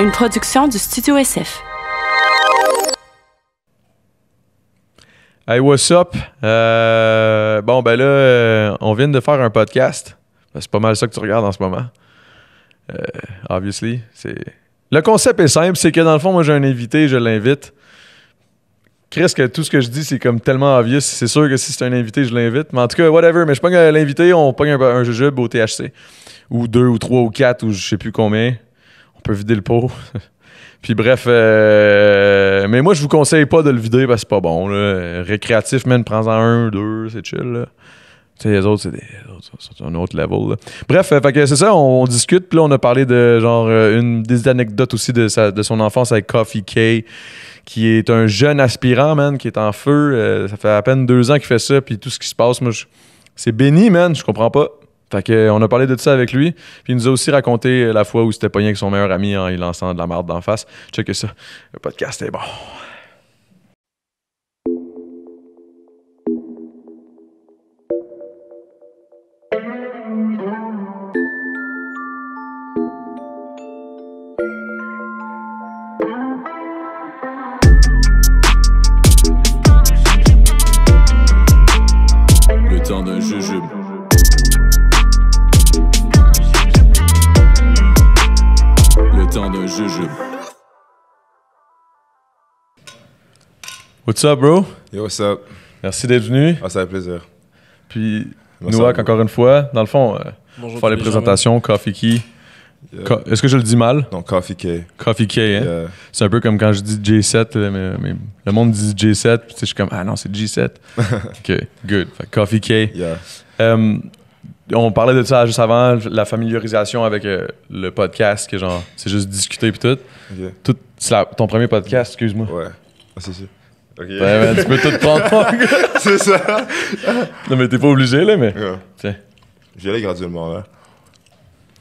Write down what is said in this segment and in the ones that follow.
Une production du Studio SF. Hey, what's up? Bon, ben là, on vient de faire un podcast. C'est pas mal ça que tu regardes en ce moment. Obviously. Le concept est simple, c'est que dans le fond, moi j'ai un invité, je l'invite. Chris, que tout ce que je dis, c'est comme tellement obvious. C'est sûr que si c'est un invité, je l'invite. Mais en tout cas, whatever. Mais je pogne l'invité, on pogne un jujube au THC. Ou 2, ou 3, ou 4, ou je sais plus combien. On peut vider le pot. Puis bref, mais moi je vous conseille pas de le vider parce que c'est pas bon. Là. Récréatif, man, prends-en 1, 2, c'est chill. Là. Tu sais, les autres, c'est un autre level. Là. Bref, fait que c'est ça, on discute. Puis là, on a parlé de genre des anecdotes aussi de son enfance avec Coffee K, qui est un jeune aspirant, man, qui est en feu. Ça fait à peine 2 ans qu'il fait ça. Puis tout ce qui se passe, moi, c'est béni, man, je comprends pas. Fait qu'on a parlé de ça avec lui. Puis il nous a aussi raconté la fois où c'était pogné avec son meilleur ami en y lançant de la marde d'en face. Checkez ça. Le podcast est bon. Le temps d'un jujube. Le temps d'un jujube. What's up, bro? Yo, what's up? Merci d'être venu. Ah, ça fait plaisir. Puis, Nouak, encore une fois. Dans le fond, faire les présentations, Coffee Key. Yeah. Est-ce que je le dis mal? Non, Coffee K. Coffee Key, hein? Yeah. C'est un peu comme quand je dis J7, mais le monde dit J7, puis je suis comme, ah non, c'est J7. OK, good. Fait que Coffee Key. Yeah. On parlait de ça juste avant, la familiarisation avec le podcast, que genre, c'est juste discuter puis tout. Ok. C'est ton premier podcast, excuse-moi. Ouais. Ah, c'est sûr. Ok. Ouais, tu peux tout prendre. C'est ça. Non, mais t'es pas obligé, là, mais. Yeah. Tiens. J'y allais graduellement, là.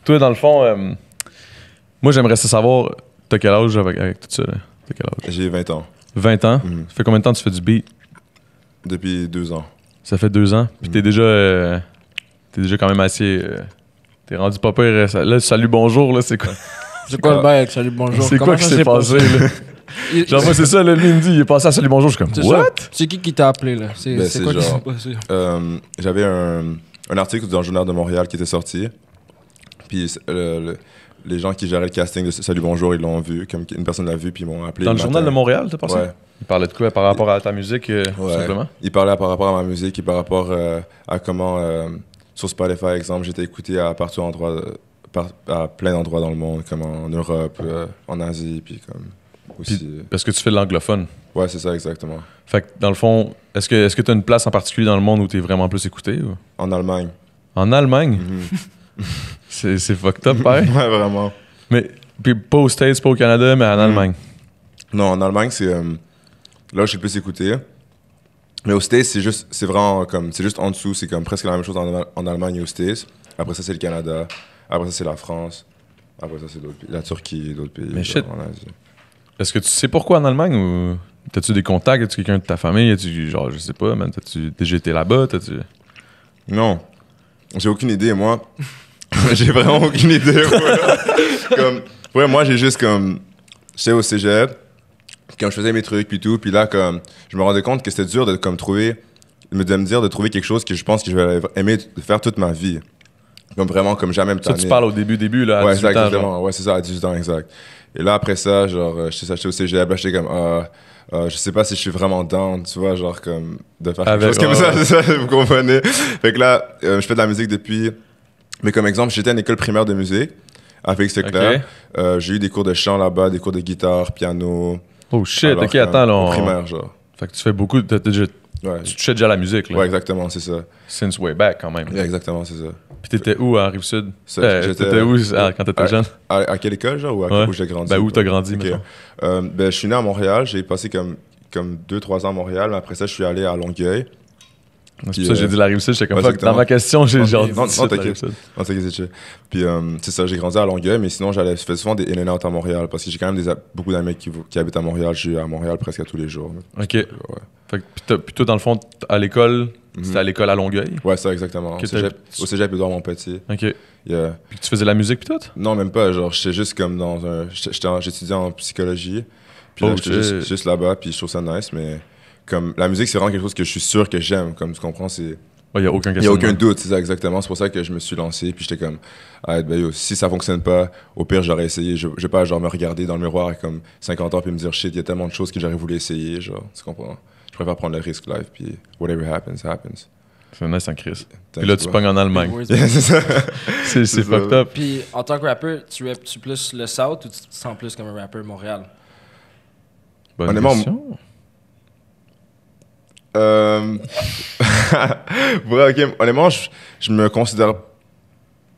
Toi, dans le fond, moi, j'aimerais savoir, t'as quel âge avec tout ça, là? T'as quel âge? J'ai 20 ans. 20 ans? Mhm. Ça fait combien de temps que tu fais du beat? Depuis 2 ans. Ça fait 2 ans. Puis t'es déjà quand même assez. T'es rendu pas pire. Là, salut, bonjour, là, c'est quoi? C'est quoi le bail avec salut bonjour? C'est quoi qui s'est passé, là? Genre, moi, c'est ça, là, lui, il me dit, il est passé à salut, bonjour. Je suis comme, C'est what? ça. C'est qui t'a appelé, là? C'est quoi qui s'est genre, passé? J'avais un article dans le Journal de Montréal qui était sorti. Puis les gens qui géraient le casting de Salut Bonjour, ils l'ont vu. Comme une personne l'a vu, puis ils m'ont appelé. Dans le Journal de Montréal, t'as passé? Ouais. Il parlait de quoi par rapport à ta musique, tout simplement? Il parlait par rapport à ma musique et par rapport à comment, sur Spotify, par exemple, j'étais écouté à plein d'endroits dans le monde, comme en Europe, en Asie, puis comme aussi. Puis, parce que tu fais de l'anglophone. Ouais, c'est ça, exactement. Fait que, dans le fond, est-ce que tu as une place en particulier dans le monde où tu es vraiment plus écouté? Ou? En Allemagne. En Allemagne? Mhm. C'est fucked up, pareil. Ouais, vraiment. Mais, puis pas aux States, pas au Canada, mais en Allemagne. Non, en Allemagne, c'est là où je suis le plus écouté. Mais aux States, c'est vraiment comme, c'est juste en dessous, c'est comme presque la même chose en Allemagne et aux States. Après ça, c'est le Canada. Après ça, c'est la France. Après ça, c'est d'autres pays. La Turquie et d'autres pays. Mais shit. En Asie. Est-ce que tu sais pourquoi en Allemagne ou t'as-tu des contacts? As-tu quelqu'un de ta famille? As-tu, genre, je sais pas, man, t'as-tu déjà été là-bas? T'as-tu... Non. J'ai aucune idée, moi. J'ai vraiment aucune idée. Comme, ouais, moi, j'ai juste comme. J'étais au cégep, quand je faisais mes trucs, puis tout. Puis là, comme, je me rendais compte que c'était dur de comme, de trouver quelque chose que je pense que je vais aimer faire toute ma vie. Comme vraiment, comme jamais me Ça, tanner. tu parles au début, là, à Ouais, 18 ans, exactement. genre. Ouais, c'est ça, à 18 ans, exact. Et là, après ça, genre, j'étais au cégep, là, j'étais comme, je sais pas si je suis vraiment down, tu vois, genre, comme, de faire quelque chose comme ça, c'est ça, vous comprenez? Fait que là, je fais de la musique depuis, mais comme exemple, j'étais à une école primaire de musique, à Félix-Leclerc. J'ai eu des cours de chant là-bas, des cours de guitare, piano. Oh shit, Alors, ok, attends, là. au primaire, genre. Fait que tu fais beaucoup, Ouais. tu touchais déjà à la musique, là. Ouais, exactement, c'est ça. Since way back, quand même. Ouais, exactement, c'est ça. Puis t'étais où, à Rive-Sud? J'étais- T'étais où quand t'étais jeune? À quelle école, genre, ou Ouais. où j'ai grandi? Ben, où t'as grandi, Ok. mettons? Ben, je suis né à Montréal, j'ai passé comme 2-3 ans à Montréal, mais après ça, je suis allé à Longueuil. C'est pour ça que j'ai dit la Rive-Sud, j'étais comme ouais, fuck. exactement. Dans ma question, j'ai genre dit non, ça, la t'inquiète. Rive-Sud. Non, c'est chill. Puis, c'est ça, j'ai grandi à Longueuil, mais sinon, je fais souvent des in and out à Montréal, parce que j'ai quand même beaucoup d'amis qui habitent à Montréal. Je suis à Montréal presque à tous les jours. Ok. Ouais. Fait que, puis toi, dans le fond, à l'école, C'était à l'école à Longueuil. Ouais, ça, exactement. Que Au cégep Édouard Montpetit. OK. Yeah. Puis tu faisais de la musique pis tout? Non, même pas. Genre, j'étais juste comme dans un. J'étudiais en psychologie. Puis là, j'étais juste là-bas, puis je trouve ça nice, mais comme la musique, c'est vraiment quelque chose que je suis sûr que j'aime. Comme tu comprends, c'est. Il n'y a aucun Il n'y a aucun doute, c'est ça, exactement. C'est pour ça que je me suis lancé, puis j'étais comme, ah, ben yo, si ça fonctionne pas, au pire, j'aurais essayé. Je vais pas, genre, me regarder dans le miroir comme 50 ans, puis me dire, shit, il y a tellement de choses que j'aurais voulu essayer, genre, tu comprends? Je préfère prendre le risque live, puis whatever happens, happens. C'est nice en Chris. Puis là, tu pognes en Allemagne. Yeah, c'est ça. C'est fucked up. Puis en tant que rappeur, tu rappes-tu plus le South ou tu te sens plus comme un rappeur Montréal? Bonne Honnêtement, question. Ouais, ok. Honnêtement, je me considère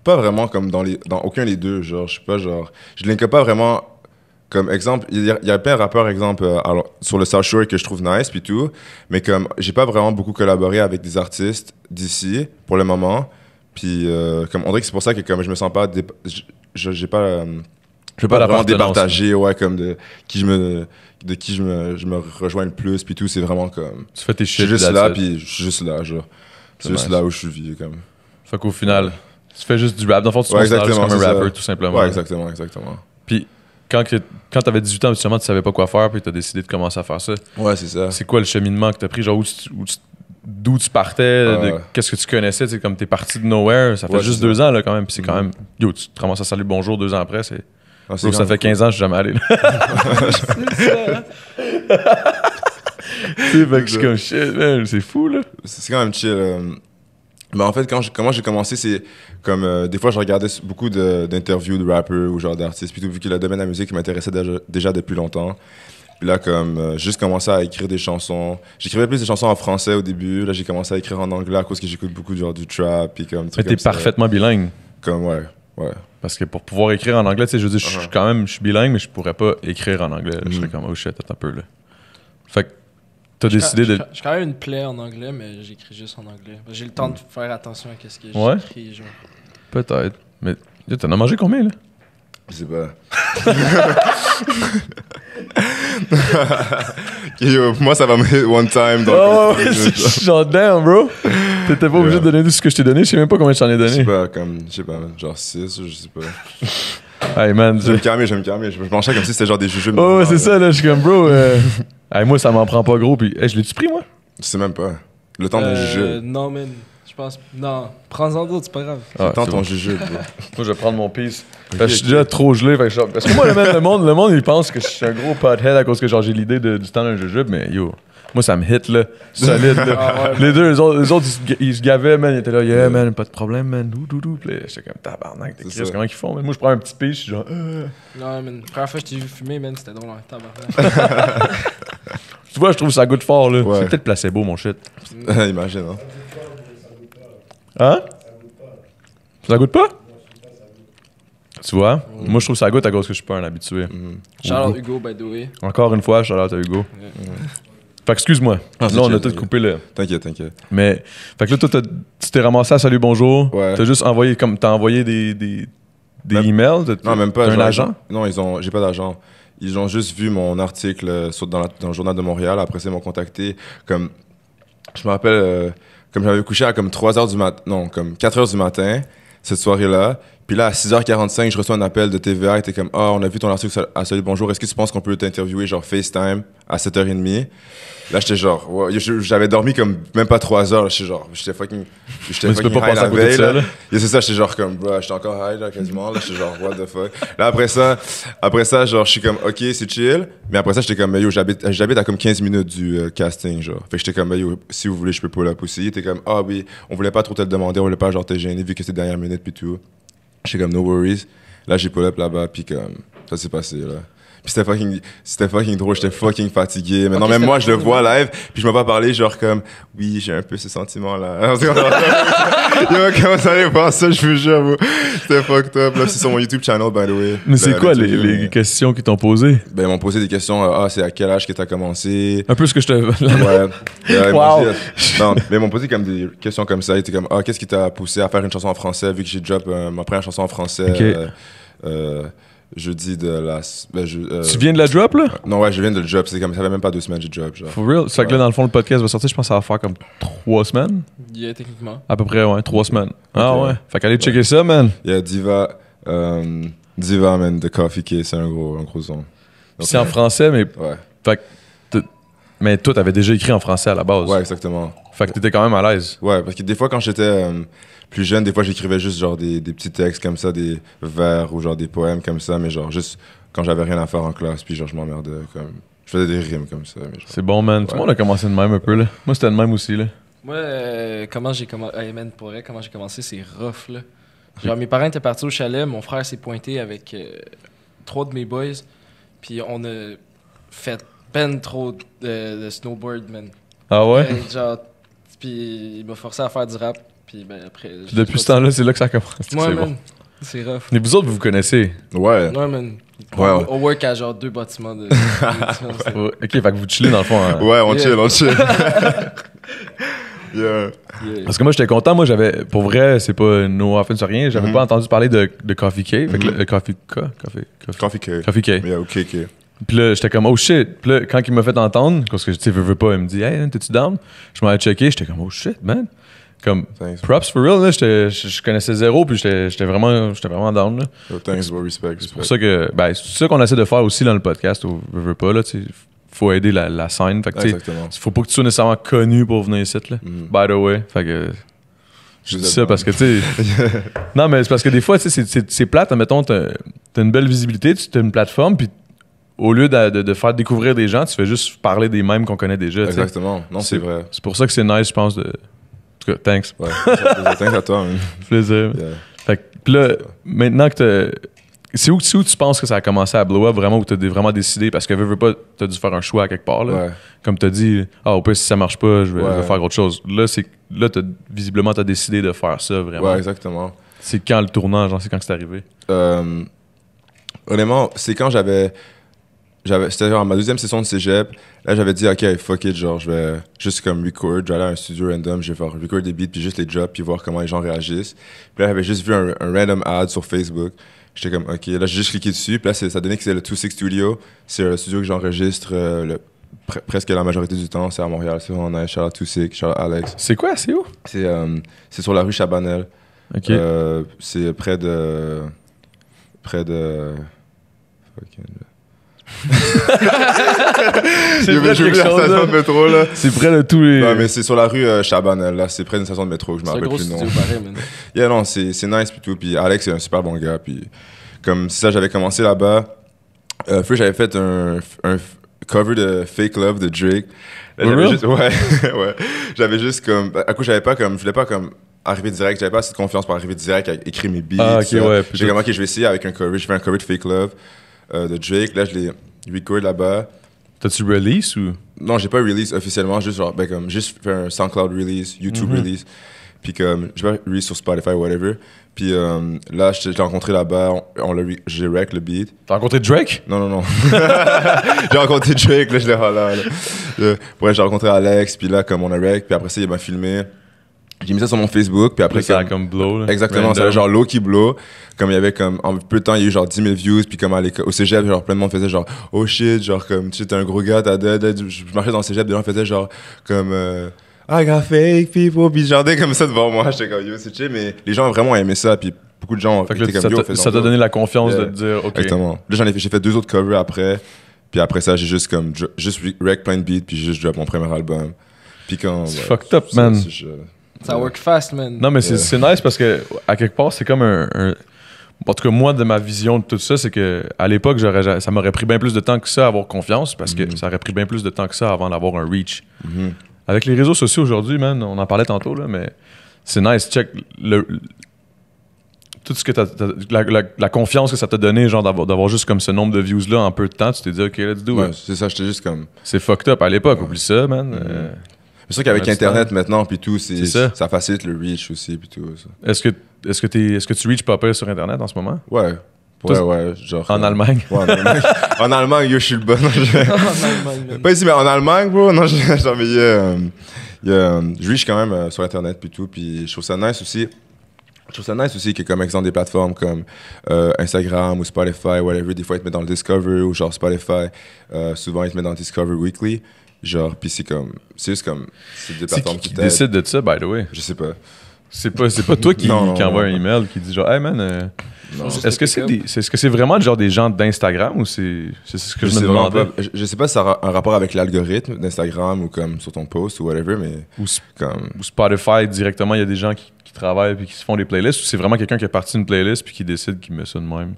pas vraiment comme dans aucun des deux. Genre, je sais pas, genre, je link pas vraiment. Comme exemple, il y a plein de rappeurs, exemple, sur le South Shore que je trouve nice, puis tout. Mais comme, j'ai pas vraiment beaucoup collaboré avec des artistes d'ici, pour le moment. Puis, comme, on dirait que c'est pour ça que comme je me sens pas. J'ai pas. Je veux pas la vraiment appartenance. départager, ouais, comme de qui je me rejoins le plus, puis tout. C'est vraiment comme. Tu fais tes Je shit. suis juste là, that's it. puis je suis juste là, genre. C'est C'est juste nice. là où je suis, comme. Fait qu'au final, tu fais juste du rap. Dans le fond, tu te Ouais, considères juste exactement, comme un c'est ça. rappeur, tout simplement. Ouais, exactement, exactement. Puis quand t'avais 18 ans, justement, tu savais pas quoi faire, puis t'as décidé de commencer à faire ça. Ouais, c'est ça. C'est quoi le cheminement que t'as pris? Genre, d'où tu partais? Ouais. Qu'est-ce que tu connaissais? Tu sais, comme t'es parti de nowhere, ça fait Ouais, juste c'est 2 ça. ans, là, quand même. Puis c'est quand même... Yo, tu te ramasses à Salut Bonjour 2 ans après, c'est... Ah, c'est Bro, ça quand fait même 15 ans, je suis jamais allé, là. Tu sais, fait que je suis comme shit, man, c'est fou, là. C'est quand même chill. Mais en fait, comment j'ai commencé, c'est comme des fois, je regardais beaucoup d'interviews de rappeurs ou genre d'artistes, plutôt vu que le domaine de la musique m'intéressait déjà depuis longtemps. Puis là, comme juste commencé à écrire des chansons. J'écrivais plus des chansons en français au début. Là, j'ai commencé à écrire en anglais à cause que j'écoute beaucoup genre du trap. Puis comme, Mais t'es parfaitement bilingue. Comme, ouais. Parce que pour pouvoir écrire en anglais, tu sais, je veux dire, je suis bilingue, mais je pourrais pas écrire en anglais. Je serais comme, oh shit, attends un peu, là. Fait que t'as décidé de... J'ai quand même une plaie en anglais, mais j'écris juste en anglais. J'ai le temps de faire attention à ce que Ouais. j'écris, genre. Peut-être. Mais yo, t'en as mangé combien, là? Je sais pas. Yo, moi, ça va me hit one time. Donc, Oh, c'est genre, damn, bro. T'étais pas obligé de donner tout ce que je t'ai donné. Je sais même pas combien je t'en ai Je sais donné. pas, comme, je sais pas, genre 6, je sais pas. Hey, man. Je vais me calmer. Je mangeais comme si c'était genre des jujubes. Oh, c'est ça, là. Je suis comme, bro. Hey, moi, ça m'en prend pas gros. Puis, hey, je l'ai-tu pris, moi? Je sais même pas. Le temps d'un jujube. Non, man. Je pense. Non, prends-en d'autres, c'est pas grave. Ah, Le temps c'est ton bon. jujube, bro. Moi, je vais prendre mon piece. Parce que je suis déjà trop gelé. Fait que parce que moi, le monde, il pense que je suis un gros pothead à cause que genre j'ai l'idée du temps d'un jujube. Mais yo, moi, ça me hit, là. Solide, là. Ah ouais. Les deux, les autres ils se gavaient, man. Ils étaient là, yeah, man, pas de problème, man. Doudou. Puis là, j'étais comme, tabarnak, t'es C'est Chris, ça. comment ils font, man? Moi, je prends un petit piece, je suis genre, Non, man. La première fois que je t'ai vu fumer, man, c'était drôle, hein, tabarnak. Tu vois, je trouve ça goûte fort, là. Ouais. C'est peut-être placebo, mon shit. Imagine, hein. Hein? Ça goûte pas? Tu vois? Moi, je trouve ça goûte à cause que je suis pas un habitué. Shout out Hugo, by the way. Encore une fois, shout out à Hugo. Fait que excuse-moi. Ah, c'est Là, on a chill, tout t'inquiète. coupé là. T'inquiète. Mais, fait que là, toi, tu t'es ramassé à Salut Bonjour. Ouais. T'as juste envoyé, comme, t'as envoyé des Même- emails? Non, même pas. T'as un genre, agent? Non, j'ai pas d'agent. Ils ont juste vu mon article dans le journal de Montréal. Après ça, ils m'ont contacté. Comme, je me rappelle, comme j'avais couché à comme 3h du matin, non, comme 4h du matin, cette soirée-là. Puis là, à 6h45, je reçois un appel de TVA. Ils étaient comme, ah, on a vu ton article à Salut Bonjour. Est-ce que tu penses qu'on peut t'interviewer, genre FaceTime, à 7h30? Là, j'étais genre, ouais, j'avais dormi comme même pas 3 heures. J'étais fucking Mais tu peux fucking pas high passer à la côté de veille. ça, Là. là. Et c'est ça, j'étais genre comme, bro, j'étais encore high, là, quasiment. Là, j'étais genre, what the fuck. Là, après ça, genre, je suis comme, ok, c'est chill. Mais après ça, j'étais comme, yo, j'habite à comme 15 minutes du casting, genre. Fait que j'étais comme, yo, si vous voulez, je peux pull up aussi. T'es comme, ah oui, on voulait pas trop te le demander, on voulait pas, genre, te gêner vu que c'est dernière minute, puis tout. J'étais comme, no worries. Là, j'ai pull up là-bas, puis comme, ça s'est passé, là. Puis c'était fucking drôle, j'étais fucking fatigué. Maintenant, même moi, je le vois live, puis je m'en pas parlé, genre comme, oui, j'ai un peu ce sentiment-là. Yo, comment ça allait voir ça, je vous jure, bro. C'était fucked up. Là, c'est sur mon YouTube channel, by the way. Mais c'est La quoi vidéo, les mais- questions qu'ils t'ont posées? Ben, ils m'ont posé des questions. C'est à quel âge que t'as commencé? Un peu ce que je te... Ouais. Ils m'ont Wow. dit- non, mais ils m'ont posé comme des questions comme ça. Ils étaient comme, qu'est-ce qui t'a poussé à faire une chanson en français, vu que j'ai drop ma première chanson en français Ok. jeudi de la. Tu viens de la drop, là? Non, ouais, je viens de le job. C'est comme ça fait même pas 2 semaines que j'ai job. Genre. For real? C'est que là, dans le fond, le podcast va sortir, je pense que ça va faire comme 3 semaines. Yeah, techniquement. À peu près, ouais, 3 semaines. Ah Ok. ouais. Fait qu'allez checker ça, man. Il y a Diva, man, de Coffee Cake, c'est un gros son. Donc, C'est en français, mais. Ouais. Fait que. Mais toi, t'avais déjà écrit en français à la base. Ouais, exactement. Fait que t'étais quand même à l'aise. Ouais, parce que des fois, quand j'étais plus jeune, des fois, j'écrivais juste genre des petits textes comme ça, des vers ou genre des poèmes comme ça, mais genre juste quand j'avais rien à faire en classe, puis genre je m'emmerdais, comme. Je faisais des rimes comme ça. Mais genre... C'est bon, man. Tout le monde a commencé de même un peu, là. Moi, c'était de même aussi, là. Moi, comment j'ai commencé. Hey, man, pour vrai, comment j'ai commencé, c'est rough, là. Genre, mes parents étaient partis au chalet, mon frère s'est pointé avec 3 de mes boys, puis on a fait peine trop de snowboard, man. Ah ouais? Genre, puis il m'a forcé à faire du rap, puis ben après. Puis depuis ce temps-là, c'est là que ça commence. Moi, C'est man, bon. c'est rough. Mais vous autres, vous connaissez. Ouais. Ouais, man. Ouais. On work à genre 2 bâtiments de. Ouais. Ok, fait que vous chillez dans le fond. Hein. Ouais, on Yeah. chill. Yeah. Yeah. Parce que moi, j'étais content. Moi, j'avais. Pour vrai, c'est pas no offense rien. J'avais pas entendu parler de Coffee Cake. Fait que le Coffee Coffee Cake. Yeah, ok. Puis là, j'étais comme, oh shit. Puis là, quand il m'a fait entendre, parce que tu sais, veux pas, il me dit, hey, t'es-tu down? Je m'en ai checké. J'étais comme, oh shit, man. Comme, Thanks. props for real, là. Je connaissais zéro, puis j'étais vraiment down, là. Oh, thanks, bro, respect. C'est pour ça que, ben, c'est ça qu'on essaie de faire aussi dans le podcast, veux pas, là, tu sais. Faut aider la scène. Fait que, tu sais, Exactement. faut pas que tu sois nécessairement connu pour venir ici, là. By the way. Fait que. Je dis ça parce que, tu sais. Non, mais c'est parce que des fois, tu sais, c'est plate. Admettons, t'as une belle visibilité, tu as une plateforme, puis au lieu de faire découvrir des gens, tu fais juste parler des mêmes qu'on connaît déjà. tu sais. Exactement. Non, c'est vrai. C'est pour ça que c'est nice, je pense. En tout cas, thanks. Ouais. Thanks à toi, man. Plaisir. Yeah. Fait que, pis là, maintenant que t'as. C'est où tu penses que ça a commencé à blow up vraiment, où t'as vraiment décidé, parce que veux pas, t'as dû faire un choix à quelque part, là. Ouais. Comme t'as dit, au pire, si ça marche pas, je vais Ouais. faire autre chose. Là, visiblement, t'as décidé de faire ça, vraiment. Ouais, exactement. C'est quand le tournant, genre, c'est quand c'est arrivé? Honnêtement, c'est quand c'était genre ma 2e session de cégep. Là, j'avais dit, OK, fuck it, genre, je vais juste comme record. Je vais aller à un studio random, je vais faire record des beats, puis juste les drops, puis voir comment les gens réagissent. Puis là, j'avais juste vu un random ad sur Facebook. J'étais comme, OK, là, j'ai juste cliqué dessus. Puis là, ça donnait que c'est le 26 Studio. C'est le studio que j'enregistre presque la majorité du temps. C'est à Montréal. C'est vraiment nice. Shout out 26, shout out Alex. C'est quoi? C'est où? C'est sur la rue Chabanel. OK. C'est près de. C'est près de quelque chose, là. de métro, là. C'est près de tous les... Non, mais c'est sur la rue Chabanel, là. C'est près d'une station de métro que je me C'est un rappelle gros plus le nom. studio pareil, man. Yeah, non, c'est nice, puis tout. Puis Alex, c'est un super bon gars. Puis comme ça, j'avais commencé là-bas. Puis j'avais fait un cover de Fake Love de Drake. Là, j'avais real? juste, ouais. J'avais juste comme. À coup, je voulais pas comme arriver direct. J'avais pas assez de confiance pour arriver direct à écrire mes beats. Ah, ok, tout ça. ouais, J'ai comme, ok, je vais essayer avec un cover. J'ai fait un cover de Fake Love de Drake. Là, je l'ai record là-bas. T'as-tu release ou... Non, j'ai pas release officiellement, juste genre, comme, juste fait un SoundCloud release, YouTube release, puis comme, j'ai pas release sur Spotify, whatever. Puis là, je l'ai rencontré là-bas, j'ai rec le beat. T'as rencontré Drake? Non. J'ai rencontré Drake, là, je l'ai là. Ouais, j'ai rencontré Alex, puis là, comme on a rec, puis après ça, il m'a filmé. J'ai mis ça sur mon Facebook, puis après, Après, ça a comme blow, là. exactement, Random. ça avait genre low qui blow. Comme il y avait comme, en peu de temps, il y a eu genre 10 000 views, puis comme au cégep, genre plein de monde faisait genre, oh shit, genre comme, tu sais, t'es un gros gars, je marchais dans le cégep, des gens faisaient genre, comme, I got fake people, puis genre, comme ça devant moi, j'étais comme, yo, c'est chill, mais les gens ont vraiment aimé ça, puis beaucoup de gens Fait que là, étaient comme, yo, fais ça t'a donné la confiance de te dire, OK. Exactement. Là, j'ai fait 2 autres covers après, puis après ça, j'ai juste comme, juste rec plein de beats, puis j'ai juste drop mon premier album. Puis quand. C'est fucked up, man. Ça work fast, man. Non, mais c'est nice parce que, à quelque part, c'est comme un. En tout cas, moi, de ma vision de tout ça, c'est que à l'époque, ça m'aurait pris bien plus de temps que ça à avoir confiance parce que ça aurait pris bien plus de temps que ça avant d'avoir un reach. Avec les réseaux sociaux aujourd'hui, man, on en parlait tantôt, là, mais c'est nice. Check tout ce que la confiance que ça t'a donné, genre d'avoir juste comme ce nombre de views-là en peu de temps, tu t'es dit, OK, let's do Ouais, it. c'est ça, j'étais juste comme. C'est fucked up à l'époque, oublie ça, man. C'est sûr qu'avec Ouais, Internet maintenant, puis tout, C'est ça. ça facilite le reach aussi, puis tout ça. Est-ce que tu reach pas pire sur Internet en ce moment? Ouais. Ouais, genre. En Allemagne? Ouais, en Allemagne. En Allemagne, yo, je suis le bon. En Allemagne, man. Pas ici, mais en Allemagne, bro. Non, genre, mais je reach quand même sur Internet, puis tout, puis je trouve ça nice aussi. Je trouve ça nice aussi que, comme exemple, des plateformes comme Instagram ou Spotify, whatever, des fois, ils te mettent dans le Discover ou genre Spotify, souvent, ils te mettent dans le Discover Weekly. Genre, puis c'est juste comme, c'est des C'est plateformes qui qui t'aident. décide de ça, by the way? Je sais pas. C'est pas toi qui Non, envoie un non. email qui dit genre, hey man, Non. est-ce que c'est vraiment genre des gens d'Instagram ou c'est ce que je me sais vraiment demandais? pas. Je sais pas si ça a un rapport avec l'algorithme d'Instagram ou comme sur ton post ou whatever, mais comme. Ou Spotify directement, il y a des gens qui travaillent puis qui se font des playlists ou c'est vraiment quelqu'un qui a parti une playlist puis qui décide qu'il met ça de même?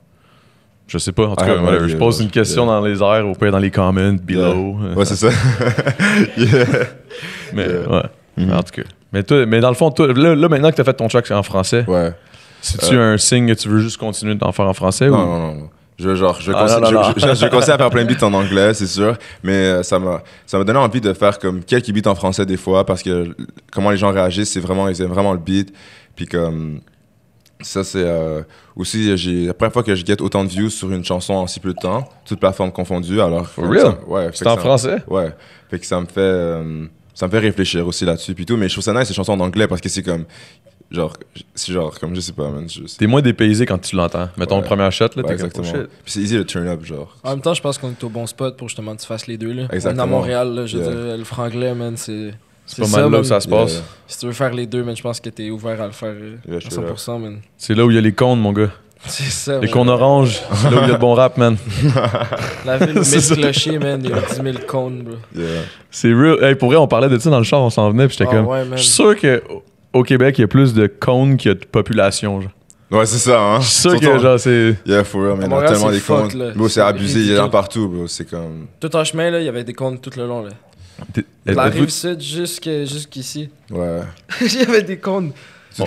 Je sais pas. En tout cas, ouais, je pose une question dans les airs, au pire dans les comments, below. Ouais, c'est ça. Yeah. Mais Yeah. ouais. En tout cas. Mais dans le fond, toi, là, maintenant que t'as fait ton track en français, Ouais. c'est-tu un signe que tu veux juste continuer d'en faire en français Non, ou? non, non. Je vais non. continuer à faire plein de beats en anglais, c'est sûr. Mais ça m'a donné envie de faire comme quelques beats en français des fois parce que comment les gens réagissent, ils aiment vraiment le beat. Puis comme. Ça, c'est aussi la première fois que je get autant de views sur une chanson en si peu de temps, toutes plateformes confondues. Alors, For real? Ouais. C'est en français? Ouais. Fait que ça me fait réfléchir aussi là-dessus. Puis tout. Mais je trouve ça nice, ces chansons en anglais parce que c'est comme. Comme je sais pas, man. T'es moins dépaysé quand tu l'entends. Mettons Ouais. le premier shot, là, Ouais, t'es comme, exactement. oh shit. Puis c'est easy to turn up, genre. En même temps, je pense qu'on est au bon spot pour justement que tu fasses les deux. Là. On est à Exactement. Montréal, là, je veux Yeah. dire, le franglais, man, c'est C'est pas mal là man. où ça se Yeah. passe. Si tu veux faire les deux, man, je pense que t'es ouvert à le faire Yeah, à je suis là. 100%, man. C'est là où il y a les cônes, mon gars. C'est ça, Les man. cônes oranges, c'est là où il y a le bon rap, man. La ville, C'est ça. 1000 clochers, man, il y a 10 000 cônes, bro. Yeah. C'est real. Hey, pour vrai, on parlait de ça dans le char, on s'en venait, puis j'étais Ah comme. ouais, man. Je suis sûr qu'au Québec, il y a plus de cônes qu'il y a de population, genre. Ouais, c'est ça, hein. Je suis sûr Surtout- que, genre, c'est. Yeah, for real, man. Il y a Montréal, tellement c'est des fuck, comptes. là. Bro, c'est C'est abusé, il y en a ridicule. partout, bro. C'est comme. Tout en chemin, là, il y avait des cônes tout le long, là. T'es- De la êtes-vous- rive sud jusqu'ici. Ouais. Il y avait des cônes. Tout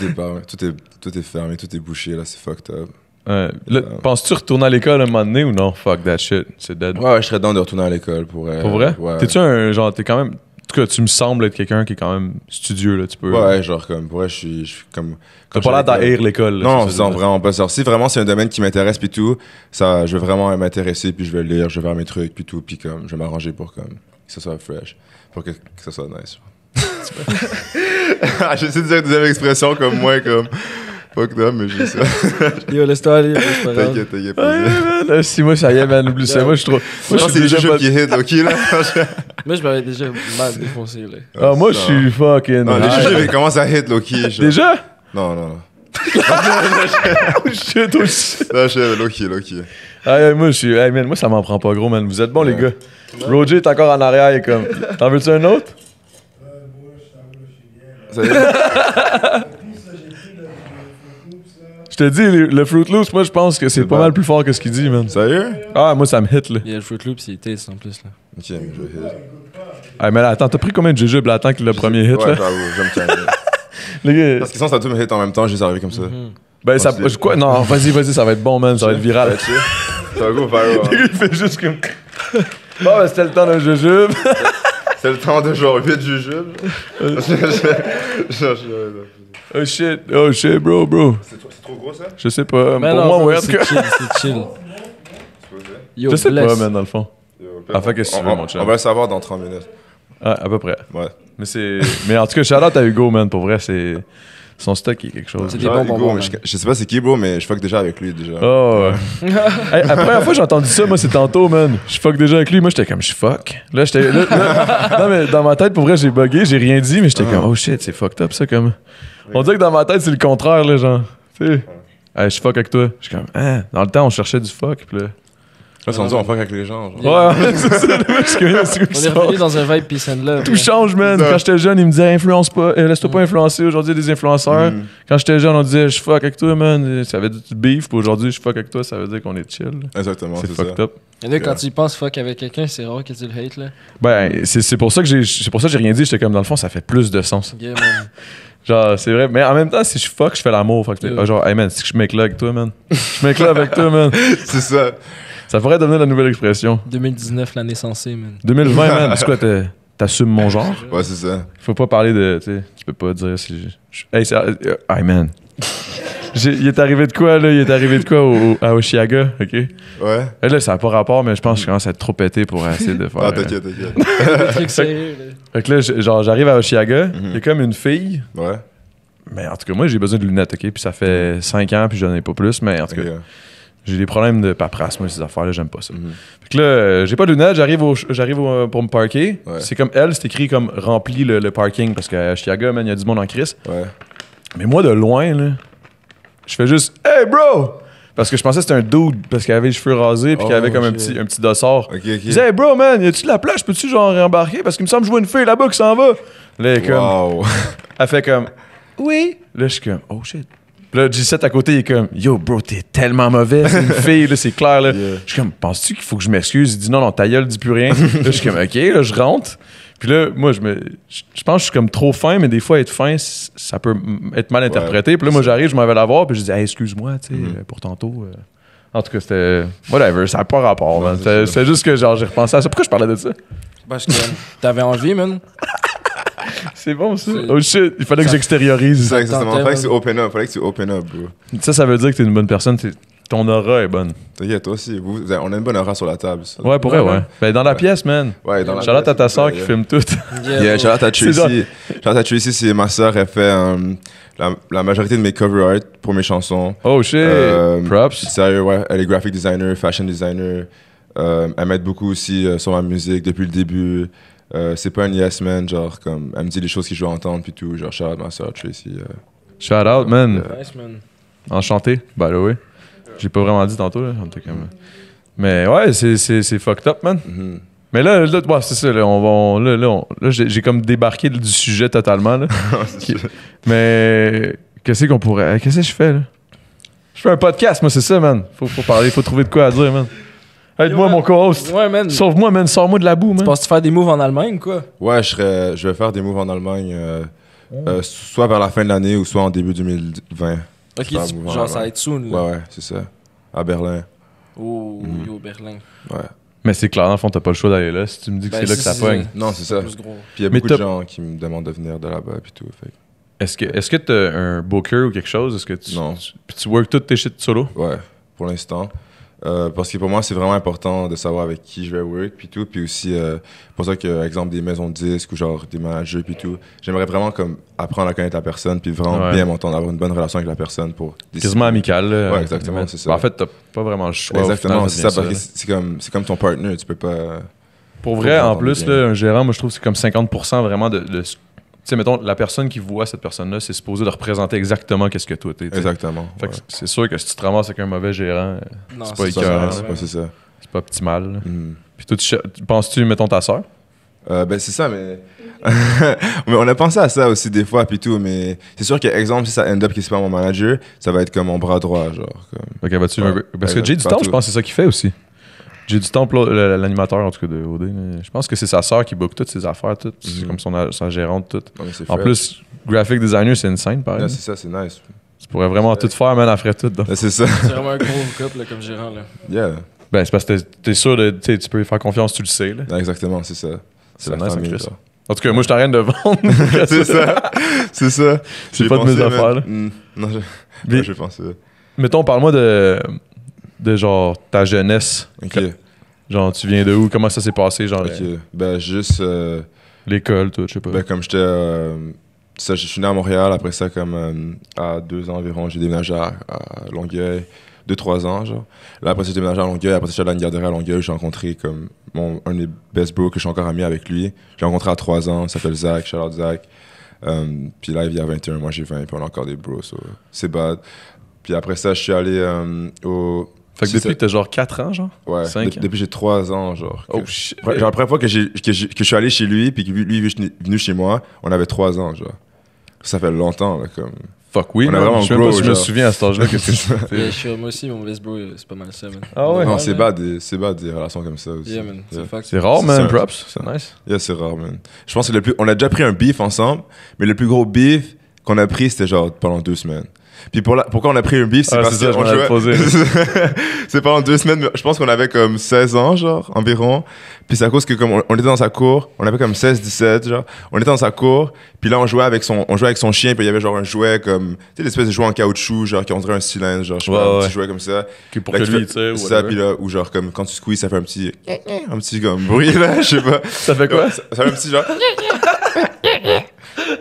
est fermé, tout est bouché, là, c'est fucked up. Ouais. Là, penses-tu retourner à l'école un moment donné ou non? Fuck that shit, c'est dead. Ouais, je serais down de retourner à l'école pour. Pour vrai? Ouais. T'es-tu un genre, t'es quand même. En tout cas, tu me sembles être quelqu'un qui est quand même studieux, là. Tu peux. Ouais, genre, comme. Pour vrai, je suis comme. T'as quand pas l'air je suis à l'école- d'haïr l'école, là, Non, c'est ça, c'est je veux dire. vraiment pas ça. Si vraiment c'est un domaine qui m'intéresse, puis tout, ça, je vais vraiment m'intéresser, puis je vais lire, je vais faire mes trucs, puis tout, puis comme, je vais m'arranger pour comme, que ça soit fresh, pour que ça soit nice. J'essaie de dire une deuxième expression comme moi, comme. Fuck up, mais j'ai ça. Yo, laisse-toi aller, c'est pas grave. T'inquiète. Ouais, man, là, si moi, ça y est, man, oublie ça. Moi, je suis trop. Moi, c'est les déjà jeux pas- qui hit, ok, là. Moi, je m'avais déjà mal défoncé, là. Ah, moi, je suis fucking. Non, les high. jeux, ils commencent à hit, Loki. genre. Déjà? Non. Oh shit, oh shit. Là, je suis Loki. Ah, moi, je suis. Hey, man, moi, ça m'en prend pas gros, man. Vous êtes bons, les gars. Roger est encore en arrière, il est comme. T'en veux-tu un autre? Ça y est. Je te dis, le Fruit Loops, moi, je pense que c'est pas bon. mal plus fort que ce qu'il dit, man. Sérieux? Ah, moi, ça me hit, là. Il y a le Fruit Loops, il est taste en plus, là. Ok, je vais hit. Ah, mais là, attends, t'as pris combien de jujubes, là, attends que le premier hit, Ouais, là? j'avoue, je vais me calmer. Les gars. Parce que sinon, ça tout me hit en même temps, juste arrivé comme ça. Ben, ça. c'est- Quoi? Non, vas-y, ça va être bon, man. Ça va être viral. Ouais, tu sais. Ça va go viral. Le gars, il fait juste comme. Bon, ben, c'était le temps d'un jujube. C'est le temps de genre 8 jujubes. Oh shit, bro. C'est trop gros ça? Je sais pas. Mais Pour non, moi, bro, ouais, en tout c'est cas. chill, c'est chill. Yo, Je sais pas, bless. man, dans le fond. Ah, fait qu'est-ce que tu veux, mon chum? On va le savoir dans 30 minutes. Ah, à peu près. Ouais. Mais en tout cas, shout-out à Hugo, man. Pour vrai, c'est. Son stock est quelque chose. C'est des Genre, bons Hugo, bonbons, mais man. je sais pas c'est qui, bro, mais je fuck déjà avec lui déjà. Oh, ouais. Hey, la première fois que j'ai entendu ça, moi, c'est tantôt, man. Je fuck déjà avec lui. Moi, j'étais comme, je fuck. Là, non, mais dans ma tête, pour vrai, j'ai bugué, j'ai rien dit, mais j'étais comme, oh shit, c'est fucked up, ça, comme. On dirait que dans ma tête, c'est le contraire, là, genre. Tu sais. Hey, je fuck avec toi. Je suis comme, hein. Dans le temps, on cherchait du fuck, pis là. Là, c'est rendu, on fuck avec les gens. Genre. Ouais, c'est ça, là, je suis comme, c'est quoi qui On se est passe? revenu dans un vibe peace and love. Tout là. change, man. Ça. Quand j'étais jeune, ils me disaient influence pas, laisse-toi pas influencer. Aujourd'hui, il y a des influenceurs. Quand j'étais jeune, on disait je fuck avec toi, man. Ça veut dire du beef. Puis aujourd'hui, je fuck avec toi, ça veut dire qu'on est chill. Exactement, C'est c'est ça. fucked up. Et là, quand tu y penses fuck avec quelqu'un, c'est rare que tu le hates, là. Ben, c'est pour ça que j'ai rien dit. J'étais comme, dans le fond, ça fait plus de sens. Yeah, man. Genre, c'est vrai. Mais en même temps, si je fuck, je fais l'amour. Fait que, genre, hey, man, c'est que je m'éclate avec toi, man. Je m'éclate avec toi, man. C'est ça. Ça pourrait devenir la nouvelle expression. 2019, l'année censée, man. 2020, man. C'est quoi, t'assumes mon genre? Ouais, c'est ça. Faut pas parler de. Tu sais, tu peux pas dire si. Hey, hey, man. Il est arrivé de quoi, là? Il est arrivé de quoi à Oshiaga, OK? Ouais. Et là, ça n'a pas rapport, mais je pense que je commence à être trop pété pour essayer de faire. Ah, t'inquiète. Le truc sérieux, là. Fait que là, genre, j'arrive à Oshiaga, il y a comme une fille, Ouais. Mais en tout cas, moi, j'ai besoin de lunettes, OK? Puis ça fait 5 ans, puis j'en ai pas plus. Mais en tout cas, Ok. j'ai des problèmes de paperasse, moi, ces affaires-là, j'aime pas ça. Mhm. Fait que là, j'ai pas de lunettes, pour me parker. Ouais. C'est comme elle, c'est écrit comme rempli le parking, parce qu'à Chicago, man, il y a du monde en crise. Ouais. Mais moi, de loin, là, je fais juste « Hey, bro! » Parce que je pensais que c'était un dude, parce qu'il avait les cheveux rasés, puis qu'il avait comme un petit dossard. Ok, Je ok. disais « Hey, bro, man, y a-tu de la plage? Peux-tu genre rembarquer? Parce qu'il me semble que je vois une fille là-bas qui s'en va. » Là, elle est comme... Wow. Elle fait comme oui. Là, je suis comme oh shit. Puis là, G7 à côté, il est comme yo, bro, t'es tellement mauvais. C'est une fille, là, c'est clair. Là. Yeah. Je suis comme penses-tu qu'il faut que je m'excuse? Il dit non, ta gueule, dis plus rien. Là, je suis comme ok, là, je rentre. Puis là, moi, je pense que je suis comme trop fin, mais des fois, être fin, ça peut être mal interprété. Puis là, moi, j'arrive, je m'en vais la voir, puis je dis hey, excuse-moi, tu sais, pour tantôt. En tout cas, c'était whatever, ça n'a pas rapport. Man. C'est juste que genre j'ai repensé à ça. Pourquoi je parlais de ça? Parce que t'avais envie, man. C'est bon ça. C'est- Oh shit, il fallait que j'extériorise. C'est ça, exactement. tentait, Fallait que tu man. open up. Fallait que tu open up, bro. Ça veut dire que t'es une bonne personne. Ton aura est bonne. T'inquiète, toi aussi. On a une bonne aura sur la table. Ça. Ouais, pour vrai, Ouais, ouais. Ben, dans la pièce, man. Ouais, dans la Shout-out à ta pièce, soeur ouais, qui yeah. filme tout. Yeah, shout out à C'est Tracy. Shout out à Tracy, c'est ma soeur. Elle fait la majorité de mes cover art pour mes chansons. Oh shit. Props. Sérieux, ouais. Elle est graphic designer, fashion designer. Elle m'aide beaucoup aussi sur ma musique depuis le début. C'est pas un yes man, genre comme elle me dit les choses que je dois entendre puis tout. Genre shout out ma soeur Tracy. Shout out, man. Nice, man. Enchanté. By the way. J'ai pas vraiment dit tantôt, là. En tout cas, mais ouais, c'est fucked up, man. Mhm. Mais là ouais, c'est ça. Là, là, j'ai comme débarqué du sujet totalement. Là. Mais qu'est-ce qu'on pourrait. Qu'est-ce que je fais, là? Je fais un podcast, moi, c'est ça, man. Faut parler, faut trouver de quoi à dire, man. Aide-moi, Yo, mon co-host. Ouais, man. Sauve-moi, man. Sors-moi de la boue, man. Penses-tu faire des moves en Allemagne, quoi? Ouais, je vais faire des moves en Allemagne, soit vers la fin de l'année ou soit en début 2020. Ok, Faire un mouvement en genre ça va Allemagne. être soon, là. Ouais, c'est ça. À Berlin. Oh, yo, Berlin. Ouais. Mais c'est clair, dans le fond, t'as pas le choix d'aller là. Si tu me dis que Ben, c'est là que si, ça si, pogne. Non, c'est ça. Plus gros. Puis il y a Mais beaucoup de t'as- gens qui me demandent de venir de là-bas puis tout. Fait. Est-ce que t'as un booker ou quelque chose? Est-ce que tu. Non. Puis tu work toutes tes shit solo? Ouais, pour l'instant. Parce que pour moi, c'est vraiment important de savoir avec qui je vais work puis tout. Puis aussi, pour ça que, exemple, des maisons de disques ou genre des managers puis tout, j'aimerais vraiment comme apprendre à connaître la personne puis vraiment Ouais. bien m'entendre, avoir une bonne relation avec la personne pour décider. Quasiment amical. Là. Ouais, exactement, c'est ça. En fait, t'as pas vraiment le choix. au Exactement, final, c'est ça, devient parce que c'est comme ton partner, tu peux pas... Pour Faut vrai, en s'entendre plus, bien. là, un gérant, moi, je trouve que c'est comme 50% vraiment de tu sais, mettons, la personne qui voit cette personne-là, c'est supposé de représenter exactement qu'est-ce que toi t'es. tu sais. Exactement. Fait que ouais. c'est sûr que si tu te ramasses avec un mauvais gérant, Non, c'est pas C'est ça, écœurant, ouais, c'est ça. c'est pas optimal. là. Mhm. Puis toi, penses-tu, mettons, ta soeur? Ben c'est ça, mais... mais on a pensé à ça aussi des fois, puis tout, mais c'est sûr que, exemple, si ça end up que c'est pas mon manager, ça va être comme mon bras droit, genre. Comme... Ok, vas-tu Ouais. Parce que Exact, Jay du partout. Temple, je pense que c'est ça qu'il fait aussi. Jay du Temple, l'animateur en tout cas de OD, là, je pense que c'est sa soeur qui book toutes ses affaires, tout. C'est Mhm. comme sa gérante, tout. Non, mais c'est En fresh. plus, graphic designer, c'est une scène, pareil. Ouais, c'est ça, c'est nice. Tu pourrais vraiment tout faire, man, elle ferait tout. donc. Ouais, c'est ça. C'est vraiment un gros couple, là, comme gérant, là. Yeah. Ben, c'est parce que t'es sûr de. Tu sais, tu peux lui faire confiance, tu le sais, là. Ouais, exactement, c'est ça. C'est la nice, famille, en Christ. genre. En tout cas, moi, je t'arrête de vendre. C'est ça. C'est ça. C'est J'ai pas de mes pensé, affaires, là. Non, Mais- je pense. Mettons, parle-moi de genre ta jeunesse. Ok. Genre, tu viens de où? Comment ça s'est passé? Genre, Ok. Ben, juste. l'école, tout, je sais pas. Ben, comme j'étais. Ça, je suis né à Montréal. Après ça, comme à 2 ans environ, j'ai déménagé à Longueuil. 2-3 ans, genre. Là, après ça, j'ai déménagé à Longueuil. Après ça, j'étais allé à une garderie à Longueuil. J'ai rencontré comme un de mes best bros que je suis encore ami avec lui. J'ai rencontré à 3 ans. Il s'appelle Zach. Shout out Zach. Puis là, il y a 21. Moi, j'ai 20. Puis on a encore des bros. So, c'est bad. Puis après ça, je suis allé au. Fait que c'est depuis ça. que t'as genre 4 ans, genre? Ouais, 5 ans. depuis j'ai 3 ans, genre. Oh que- shit. Genre, la première fois que je suis allé chez lui, puis que lui est venu chez moi, on avait 3 ans, genre. Ça fait longtemps, là, comme. Fuck oui, On a man. vraiment Je sais même pas gros, si je me genre. souviens à cet âge-là, qu'est-ce que je Yeah, fais. je suis- moi aussi, mon best bro, c'est pas mal ça, man. Ah ouais? Non, c'est man. bad des relations comme ça aussi. Yeah, man, c'est Yeah. fact. C'est rare, C'est man. ça. Props. C'est nice. Yeah, c'est rare, man. Je pense que on a déjà pris un beef ensemble, mais le plus gros beef qu'on a pris, c'était genre pendant 2 semaines. Puis pourquoi on a pris un beef, c'est Ah, parce c'est ça, je qu'on m'en avais posé. c'est pendant 2 semaines, mais je pense qu'on avait comme 16 ans, genre, environ. Puis c'est à cause que comme on était dans sa cour, on avait comme 16-17, genre. On était dans sa cour, puis là on jouait avec son chien, puis il y avait genre un jouet comme, tu sais, l'espèce de jouet en caoutchouc, genre, qui on dirait un cylindre, genre, je sais Ouais, pas, un ouais. petit jouet comme ça. Pour Là, que tu lui, fais- tu sais. c'est ça, whatever. puis là, ou genre, comme quand tu squeezes, ça fait un petit comme bruit, là, je sais pas. Ça fait quoi? Ça fait un petit genre.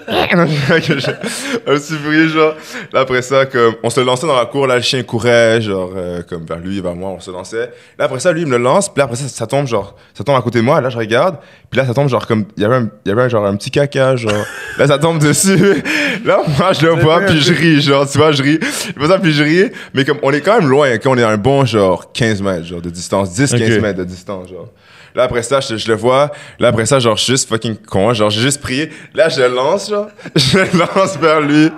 un petit bruit, genre. Là, après ça, comme, on se lançait dans la cour, là, le chien courait, genre, comme vers lui, vers moi, on se lançait. Là, après ça, lui, il me le lance, puis là, après ça, ça tombe, genre, ça tombe à côté de moi, là, je regarde, puis là, ça tombe, genre, comme, il y avait genre, un petit caca, genre. Là, ça tombe dessus. Là, moi, je le vois, puis je ris, genre, tu vois, je ris. Je fais ça, puis je ris, mais comme, on est quand même loin, quand on est à un bon, genre, 15 mètres, genre, de distance, 10-15 mètres de distance, genre. Là, après ça, je le vois. Là, après ça, genre, je suis juste fucking con. Genre, j'ai juste prié. Là, je le lance, genre. Je le lance vers lui.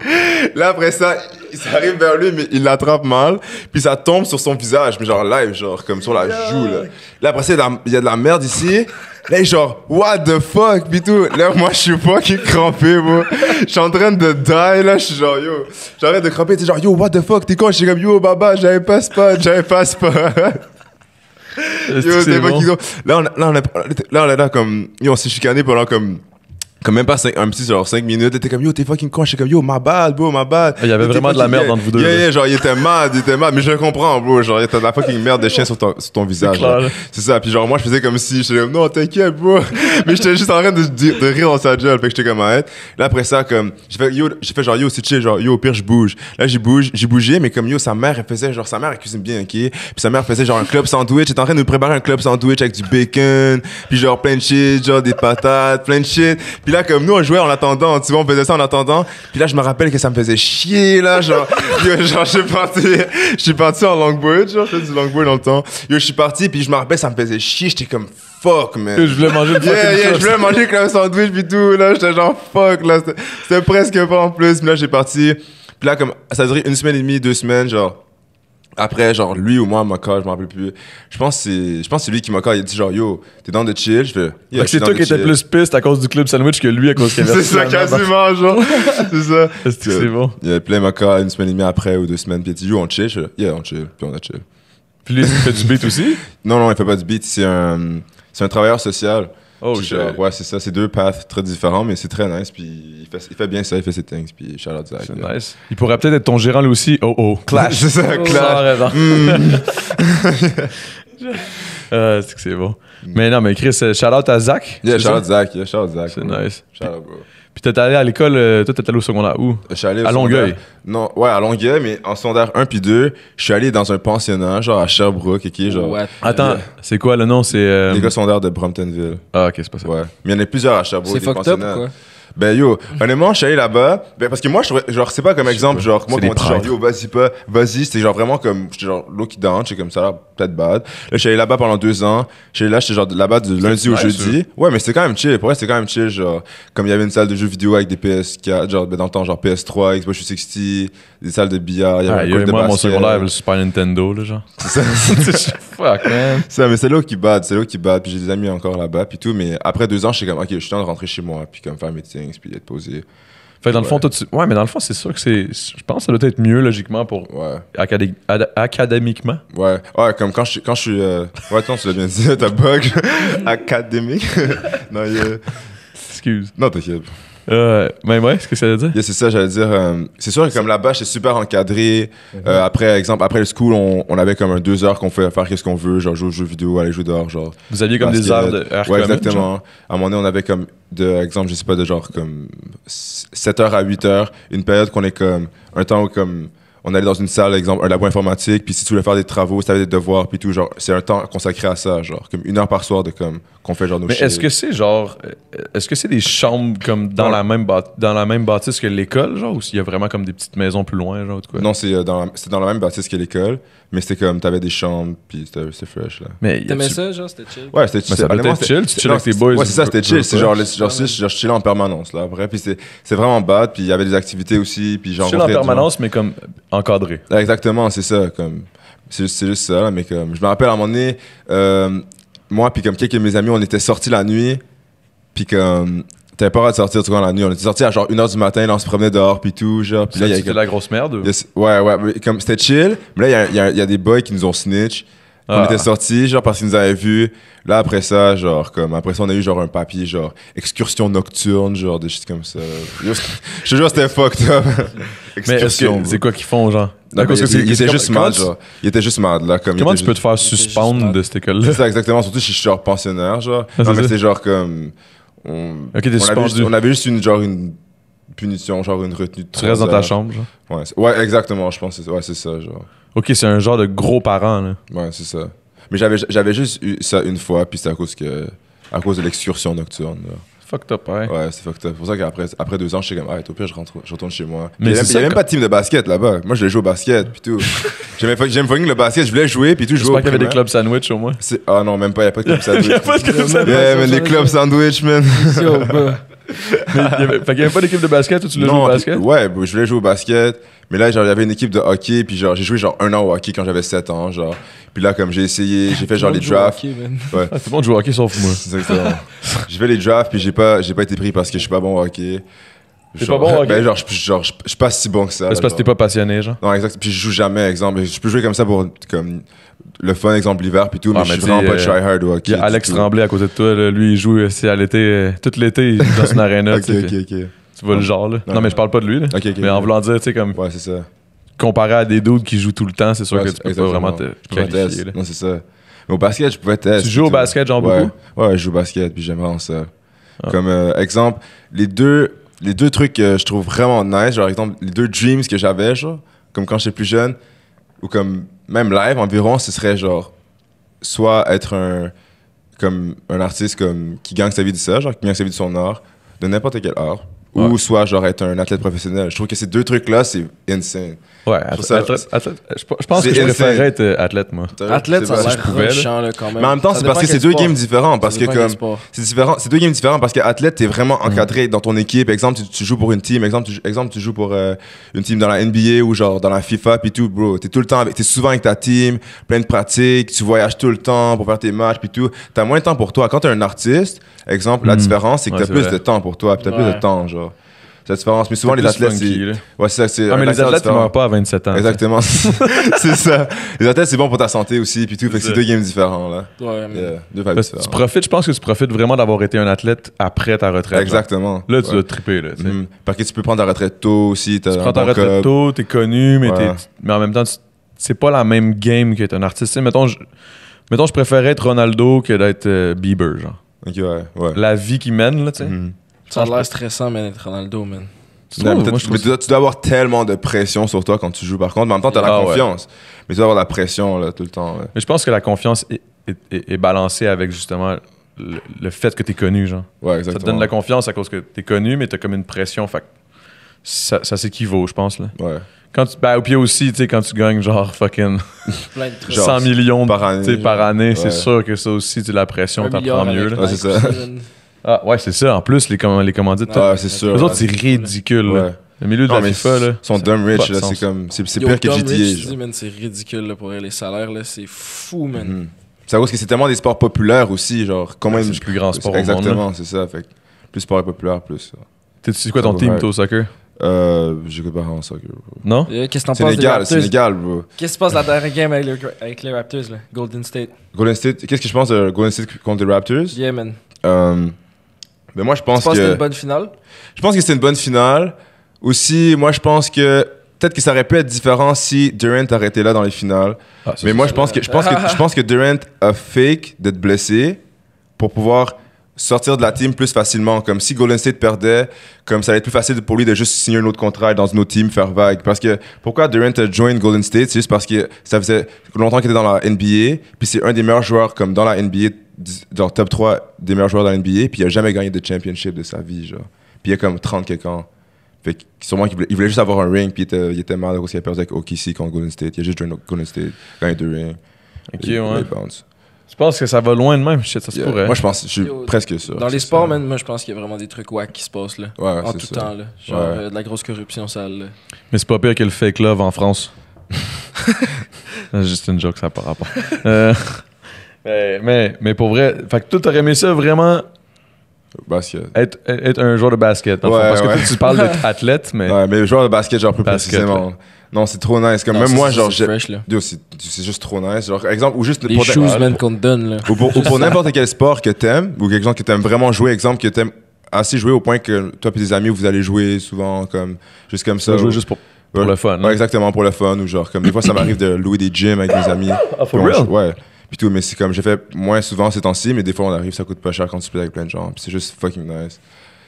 Là, après ça, ça arrive vers lui, mais il l'attrape mal. Puis ça tombe sur son visage, mais genre live, genre, comme sur la joue, là. Là, après ça, il y a de la merde ici. Là, genre, what the fuck, pis tout. Là, moi, je suis fucking crampé, moi. Je suis en train de die, là. Je suis genre, yo. J'arrête de cramper. Tu sais, genre, yo, what the fuck, t'es con? Je suis comme, yo, baba, j'avais pas spot. Yo, c'est bon. Là, on est là comme. Yo, on s'est chicané pendant comme même pas un petit genre 5 minutes. T'es comme, yo, t'es fucking con. Je suis comme, yo, my bad, bro, my bad. Il y avait vraiment de la merde entre vous deux. Yeah, genre, il était mad. Mais je le comprends, bro. Genre, il y a de la fucking merde de chien sur ton visage. C'est ça. Puis genre, moi, je faisais comme si, j'étais comme, non, t'inquiète, bro. Mais j'étais juste en train de rire dans sa gueule. Fait que j'étais comme, arrête. Là, après ça, comme, j'ai fait genre, yo, c'est chill, genre, yo, au pire, je bouge. Là, j'ai bougé, mais comme, yo, sa mère, elle cuisine bien, ok? Puis sa mère faisait genre un club sandwich. Elle était en train de nous préparer un club sandwich avec du bacon. Puis genre, plein de shit, genre, des patates, plein de shit. Puis là, comme nous, on jouait en attendant, tu vois, on faisait ça en attendant. Puis là, je me rappelle que ça me faisait chier, là, genre, yo, genre, je suis parti en longboard, genre, je fais du longboard dans le temps. Yo, je suis parti, puis je me rappelle, ça me faisait chier, j'étais comme, fuck, man. Je voulais manger le je voulais manger comme un sandwich, puis tout, là, j'étais genre, fuck, là, c'était presque pas en plus. Puis là, j'ai parti, puis là, comme, ça a duré 1 semaine et demie, 2 semaines, genre. Après, genre, lui ou moi m'a call, je m'en rappelle plus. Je pense que c'est lui qui m'a call. Il a dit genre, yo, t'es dans de chill. Je fais, yeah, c'est toi qui étais plus piste à cause du club sandwich que lui à cause qu'il avait c'est ça, quasiment, genre. C'est ça. C'est bon. Il a plein m'a call 1 semaine et demie après ou 2 semaines. Puis il a dit, yo, on chill. Je fais, yeah, on chill. Puis on a chill. Puis lui, il fait du beat aussi? Non, il fait pas du beat. C'est un travailleur social. Oh, genre, ouais, c'est ça. C'est 2 paths très différents, mais c'est très nice. Puis il fait bien ça, il fait ses things. Puis shout out Zach. C'est nice. Il pourrait peut-être être ton gérant lui aussi. Oh, clash. C'est ça, clash. C'est que c'est bon. Mais non, mais Chris, shout out à Zach. Yeah, shout out Zach. C'est nice. Shout out, bro. Puis t'es allé à l'école, toi t'es allé au secondaire où? Je suis allé à Longueuil. Non, ouais, à Longueuil, mais en secondaire 1 puis 2, je suis allé dans un pensionnat, genre à Sherbrooke, ok, genre. Ouais. Attends, c'est quoi le nom? C'est. L'école secondaire de Bromptonville. Ah, ok, c'est pas ça. Ouais. Mais il y en a plusieurs à Sherbrooke. C'est des fucked up, pensionnats. quoi. Ben yo, honnêtement, je suis allé là-bas, ben parce que moi, genre, c'est pas comme exemple, genre, moi, quand on dit genre, yo, vas-y, c'était genre vraiment comme, j'étais genre, l'eau qui danse, j'étais comme ça, là, peut-être bad. Là, je suis allé là-bas pendant 2 ans, j'étais genre là-bas du lundi au jeudi. Ouais, mais c'était quand même chill, pour vrai, c'était quand même chill, genre, comme il y avait une salle de jeux vidéo avec des PS4, genre, ben dans le temps, genre PS3, Xbox 360, des salles de billard, il y avait un court de basket. Mon secondaire, le Super Nintendo, là, genre. C'est ça. Fuck, man. Ça, mais c'est là qui bat, puis j'ai des amis encore là-bas, puis tout, mais après 2 ans, j'étais comme, ok, je suis temps de rentrer chez moi, puis comme faire mes things, puis être posé. Fait que dans le fond, toi, ouais, mais dans le fond, c'est sûr que je pense que ça doit être mieux, logiquement, pour. Ouais. Académiquement. Ouais, comme quand je suis. Ouais, attends, tu l'as bien dit, t'as bug. Académique. Non, Excuse. Non, t'inquiète. Mais ouais, ce que ça veut dire? Yeah, c'est ça, j'allais dire. C'est sûr que comme là-bas, j'étais super encadré. Après le school, on avait comme 2 heures qu'on fait faire qu'est-ce qu'on veut, genre jouer aux jeux vidéo, aller jouer dehors, genre. Vous aviez comme des heures de heures. Ouais, exactement. À un moment donné, on avait comme, exemple, je sais pas, de genre comme 7h à 8h, une période qu'on est comme, un temps où comme, on allait dans une salle, exemple, un labo informatique, puis si tu voulais faire des travaux, si t'avais des devoirs, puis tout, genre, c'est un temps consacré à ça, genre, comme 1 heure par soir de comme, qu'on fait genre nos Mais est-ce que c'est genre, est-ce que c'est des chambres comme dans la même bâtisse que l'école, genre, ou s'il y a vraiment comme des petites maisons plus loin, genre, ou quoi? Non, c'est dans la même bâtisse que l'école, mais c'était comme, t'avais des chambres, puis c'était fresh, là. Mais t'aimais ça, genre, c'était chill? Ouais, c'était chill. Ça doit être chill, tu chill avec tes boys. Ouais, c'est ça, c'était chill. C'est genre, je chillais en permanence, là, après, puis c'est vraiment bad, puis il y avait des activités aussi, puis genre. Chill en permanence, mais comme encadré. Exactement, c'est ça, comme. C'est juste ça, là, mais comme. Je me rappelle à un moment donné, moi, puis comme quelques de mes amis, on était sortis la nuit, puis comme. T'avais pas le droit de sortir, tu vois, la nuit. On était sortis à genre 1h du matin, là, on se promenait dehors, puis tout, genre. Puis là, il y a c'était la grosse merde? Ouais, mais comme c'était chill, mais là, il y a des boys qui nous ont snitch. On était sortis, genre, parce qu'ils nous avaient vus. Là, après ça, genre, on a eu, genre, un papier, genre, excursion nocturne, genre, des choses comme ça. Je te jure, c'était fucked up. Mais est-ce que c'est quoi qu'ils font, genre? Il était juste mad, genre. Il était juste mad, là. Comment tu peux te faire suspendre de cette école-là? C'est ça, exactement. Surtout si je suis, genre, pensionnaire, genre. Non, mais c'est genre comme. Ok, t'es suspendu. On avait juste une punition, genre une retenue de Tu restes 3 dans ta heures. chambre, genre. Ouais, exactement, je pense que c'est ça, genre. Ok, c'est un genre de gros parent, là. Ouais, c'est ça. Mais j'avais juste eu ça une fois, puis c'était à cause de l'excursion nocturne, là. Fucked up, ouais. Ouais, c'est fucked up. C'est pour ça qu'après 2 ans, je suis comme, au pire, je retourne chez moi. Mais Il c'est y a ça même pas de team de basket là-bas. Moi, je voulais jouer au basket, puis tout. J'aime fucking le basket, je voulais jouer, puis tout. J'espère qu'il y avait des primaire. clubs sandwich au moins. Ah non, même pas, il n'y a pas de club sandwich. Il y a pas de club sandwich. Yeah, man, les clubs sandwich, man. Yo, bah. Fait qu'il y avait pas d'équipe de basket ou tu l'as joué au basket? Ouais, je voulais jouer au basket. Mais là, genre, il y avait une équipe de hockey, puis genre, j'ai joué genre 1 an au hockey quand j'avais 7 ans, genre. Puis là, comme j'ai essayé, j'ai fait genre les drafts. Ok, man. Ouais. Ah, tout le monde joue au hockey sauf moi. Exactement. J'ai fait les drafts, puis j'ai pas été pris parce que je suis pas bon au hockey. T'es pas bon au hockey? Ben, genre, je suis pas si bon que ça. C'est parce que t'es pas passionné, genre. Non, exact. Puis je joue jamais, exemple. Je peux jouer comme ça pour comme le fun, exemple l'hiver, puis tout, mais Ah, je mais suis tu vraiment sais, pas try-hard au hockey. Il y a Alex du tout. Tremblay à côté de toi, là. Lui, il joue à l'été, tout l'été, il joue dans une arena, Ok, tu sais, puis ok. tu vois le genre, là. Ouais. Non, mais je parle pas de lui, là. Ok, ok. Mais en voulant dire, tu sais, comme, Ouais, c'est ça. comparé à des dudes qui jouent tout le temps, c'est sûr Ouais, que tu peux pas exactement. vraiment te Je pouvais qualifier, test. là. Non, c'est ça. Mais au basket, je pouvais test. Tu joues au tout. basket, genre, Ouais. beaucoup? Ouais, je joue au basket, puis j'aime vraiment ça. Ah. Comme exemple, les deux trucs que je trouve vraiment nice, genre exemple, les 2 dreams que j'avais, genre, comme quand j'étais plus jeune, ou comme même live environ, ce serait genre, soit être un artiste comme, qui gagne sa vie de ça, genre, qui gagne sa vie de son art, de n'importe quel art, Ouais. ou soit genre être un athlète professionnel. Je trouve que ces 2 trucs-là, c'est insane. Ouais, trouve ça- athlète, je pense que c'est je insane. préférerais être athlète, moi. Athlète, ça C'est a pas- l'air pouvais, là. rushant, là, quand même. Mais en même temps, Ça c'est parce dépend que c'est quel 2 sport. games différents. Parce Ça que dépend quel comme. sport. C'est différent. C'est 2 games différents parce qu'athlète, t'es vraiment encadré dans ton équipe. Exemple, tu joues pour une team. Exemple, tu joues pour une team dans la NBA ou genre dans la FIFA puis tout, bro. T'es souvent avec ta team, plein de pratiques, tu voyages tout le temps pour faire tes matchs puis tout. T'as moins de temps pour toi. Quand t'es un artiste, exemple, la différence, c'est que Ouais, t'as c'est plus vrai. de temps pour toi puis t'as plus Ouais. de temps, genre. C'est la différence. Mais souvent, les Plus athlètes, funky, c'est. là. Ouais, c'est ça. C'est Ah, mais les l'accent athlètes, ils différent. meurent pas à 27 ans. Exactement. C'est ça. Les athlètes, c'est bon pour ta santé aussi puis tout. Fait que c'est ça. 2 games différents, là. Ouais, mais- Yeah, 2 vibes Parce que différents. je pense que tu profites vraiment d'avoir été un athlète après ta retraite. genre. Exactement. Là, tu Ouais. dois te triper, là, tu sais. Parce que tu peux prendre ta retraite tôt aussi. Tu prends ta retraite tôt, t'es connu, mais, Ouais. mais en même temps, c'est pas la même game qu'être un artiste. Tu sais, mettons, je préférais être Ronaldo que d'être Bieber, genre. Ok, ouais. La vie qu'il mène, là, tu sais. Mhm. Ça a l'air stressant, man, être Ronaldo, man. Tu Non, trouves? mais Moi, je trouve tu dois avoir tellement de pression sur toi quand tu joues. Par contre, en même temps, t'as la Ah, ouais. confiance. Mais tu dois avoir la pression là, tout le temps. Ouais. Mais je pense que la confiance est balancée avec justement le fait que t'es connu, genre. Ouais, Ça exactement. te donne de la confiance à cause que t'es connu, mais t'as comme une pression, fait que ça s'équivaut, je pense, là. Ouais. Quand tu, ben, puis aussi, tu sais, quand tu gagnes genre fucking Plein de trucs. Genre, 100 millions par année, tu sais, par année, ouais. c'est sûr que ça aussi, tu sais, la pression, 1 t'en milliard prends mieux, avec là. Ouais, c'est Nike ça. aussi, man. Ah, ouais, c'est ça. En plus, les commandites, Ouais, c'est sûr. eux autres, ouais. c'est ridicule, là. Ouais. Le milieu de Non, la mais FIFA, là. ils sont ça dumb n'a pas rich, de là. sens. C'est comme. C'est Yo, pire que Tom GTA. Rich, je genre. dis, man, c'est ridicule là, pour les salaires, là. C'est fou, man. Mhm. C'est à cause que c'est tellement des sports populaires aussi. Genre, comment C'est le plus grand sport au monde, là. Exactement, c'est ça. Fait que plus sport est populaire, plus. C'est quoi ton Ça team, va, toi, au soccer? J'écoute pas vraiment ça. Bro. Non? Qu'est-ce que t'en penses des Sénégal, Raptors? Sénégal, bro. Qu'est-ce qui se passe la dernière game avec les Raptors, là? Golden State. Golden State, qu'est-ce que je pense de Golden State contre les Raptors? Yeah, man. Mais moi, je Tu pense penses que c'était que. une bonne finale? Je pense que c'était une bonne finale. Aussi, moi, je pense que peut-être que ça aurait pu être différent si Durant aurait été là dans les finales. Ah, ça, Mais c'est moi, ça. je pense que Durant a fake d'être blessé pour pouvoir sortir de la team plus facilement. Comme si Golden State perdait, comme ça allait être plus facile pour lui de juste signer un autre contrat dans une autre team, faire vague. Parce que pourquoi Durant a joint Golden State, c'est juste parce que ça faisait longtemps qu'il était dans la NBA, puis c'est un des meilleurs joueurs comme dans la NBA, genre top 3 des meilleurs joueurs dans la NBA, puis il a jamais gagné de championship de sa vie, genre. Puis il a comme 30 quelques ans. Fait que sûrement qu'il voulait juste avoir un ring, puis il était mal parce qu'il a perdu avec OKC contre Golden State. Il a juste joint Golden State, gagné 2 rings. Ok, Il ouais. bounce. Je pense que ça va loin de même. Shit, ça se Yeah. pourrait. Moi, je pense, je suis Yo, presque sûr. Dans les c'est sports, ça. man, moi, je pense qu'il y a vraiment des trucs wack qui se passent, là. Ouais, En c'est tout ça. temps, là. Genre, Ouais. de la grosse corruption sale, là. Mais c'est pas pire que le fake love en France. C'est juste une joke, ça n'a pas rapport. Mais pour vrai, fait que toi, t'aurais aimé ça vraiment Basket. être un joueur de basket. dans le fond, Ouais, parce que ouais. toi, tu parles d'être athlète, mais Ouais, mais le joueur de basket, genre plus Basket, précisément. Non, c'est trop nice. Comme Non, même ça, moi, c'est- genre, c'est fresh, là. Yo, c'est juste trop nice. Genre, exemple, ou juste Les pour- shoes, man, qu'on te donne, là. ou pour n'importe quel sport que t'aimes, ou quelque chose que t'aimes vraiment jouer, exemple, que t'aimes assez jouer au point que toi et tes amis, vous allez jouer souvent, comme, juste comme tu ça. vas jouer ou- juste pour Ouais. le fun. Ouais, hein. exactement, pour le fun, ou genre, comme des fois, ça m'arrive de louer des gyms avec des amis. Ah, for Puis on- real? Ouais. Puis tout, mais c'est comme, j'ai fait moins souvent ces temps-ci, mais des fois, on arrive, ça coûte pas cher quand tu plais avec plein de gens. Puis c'est juste fucking nice.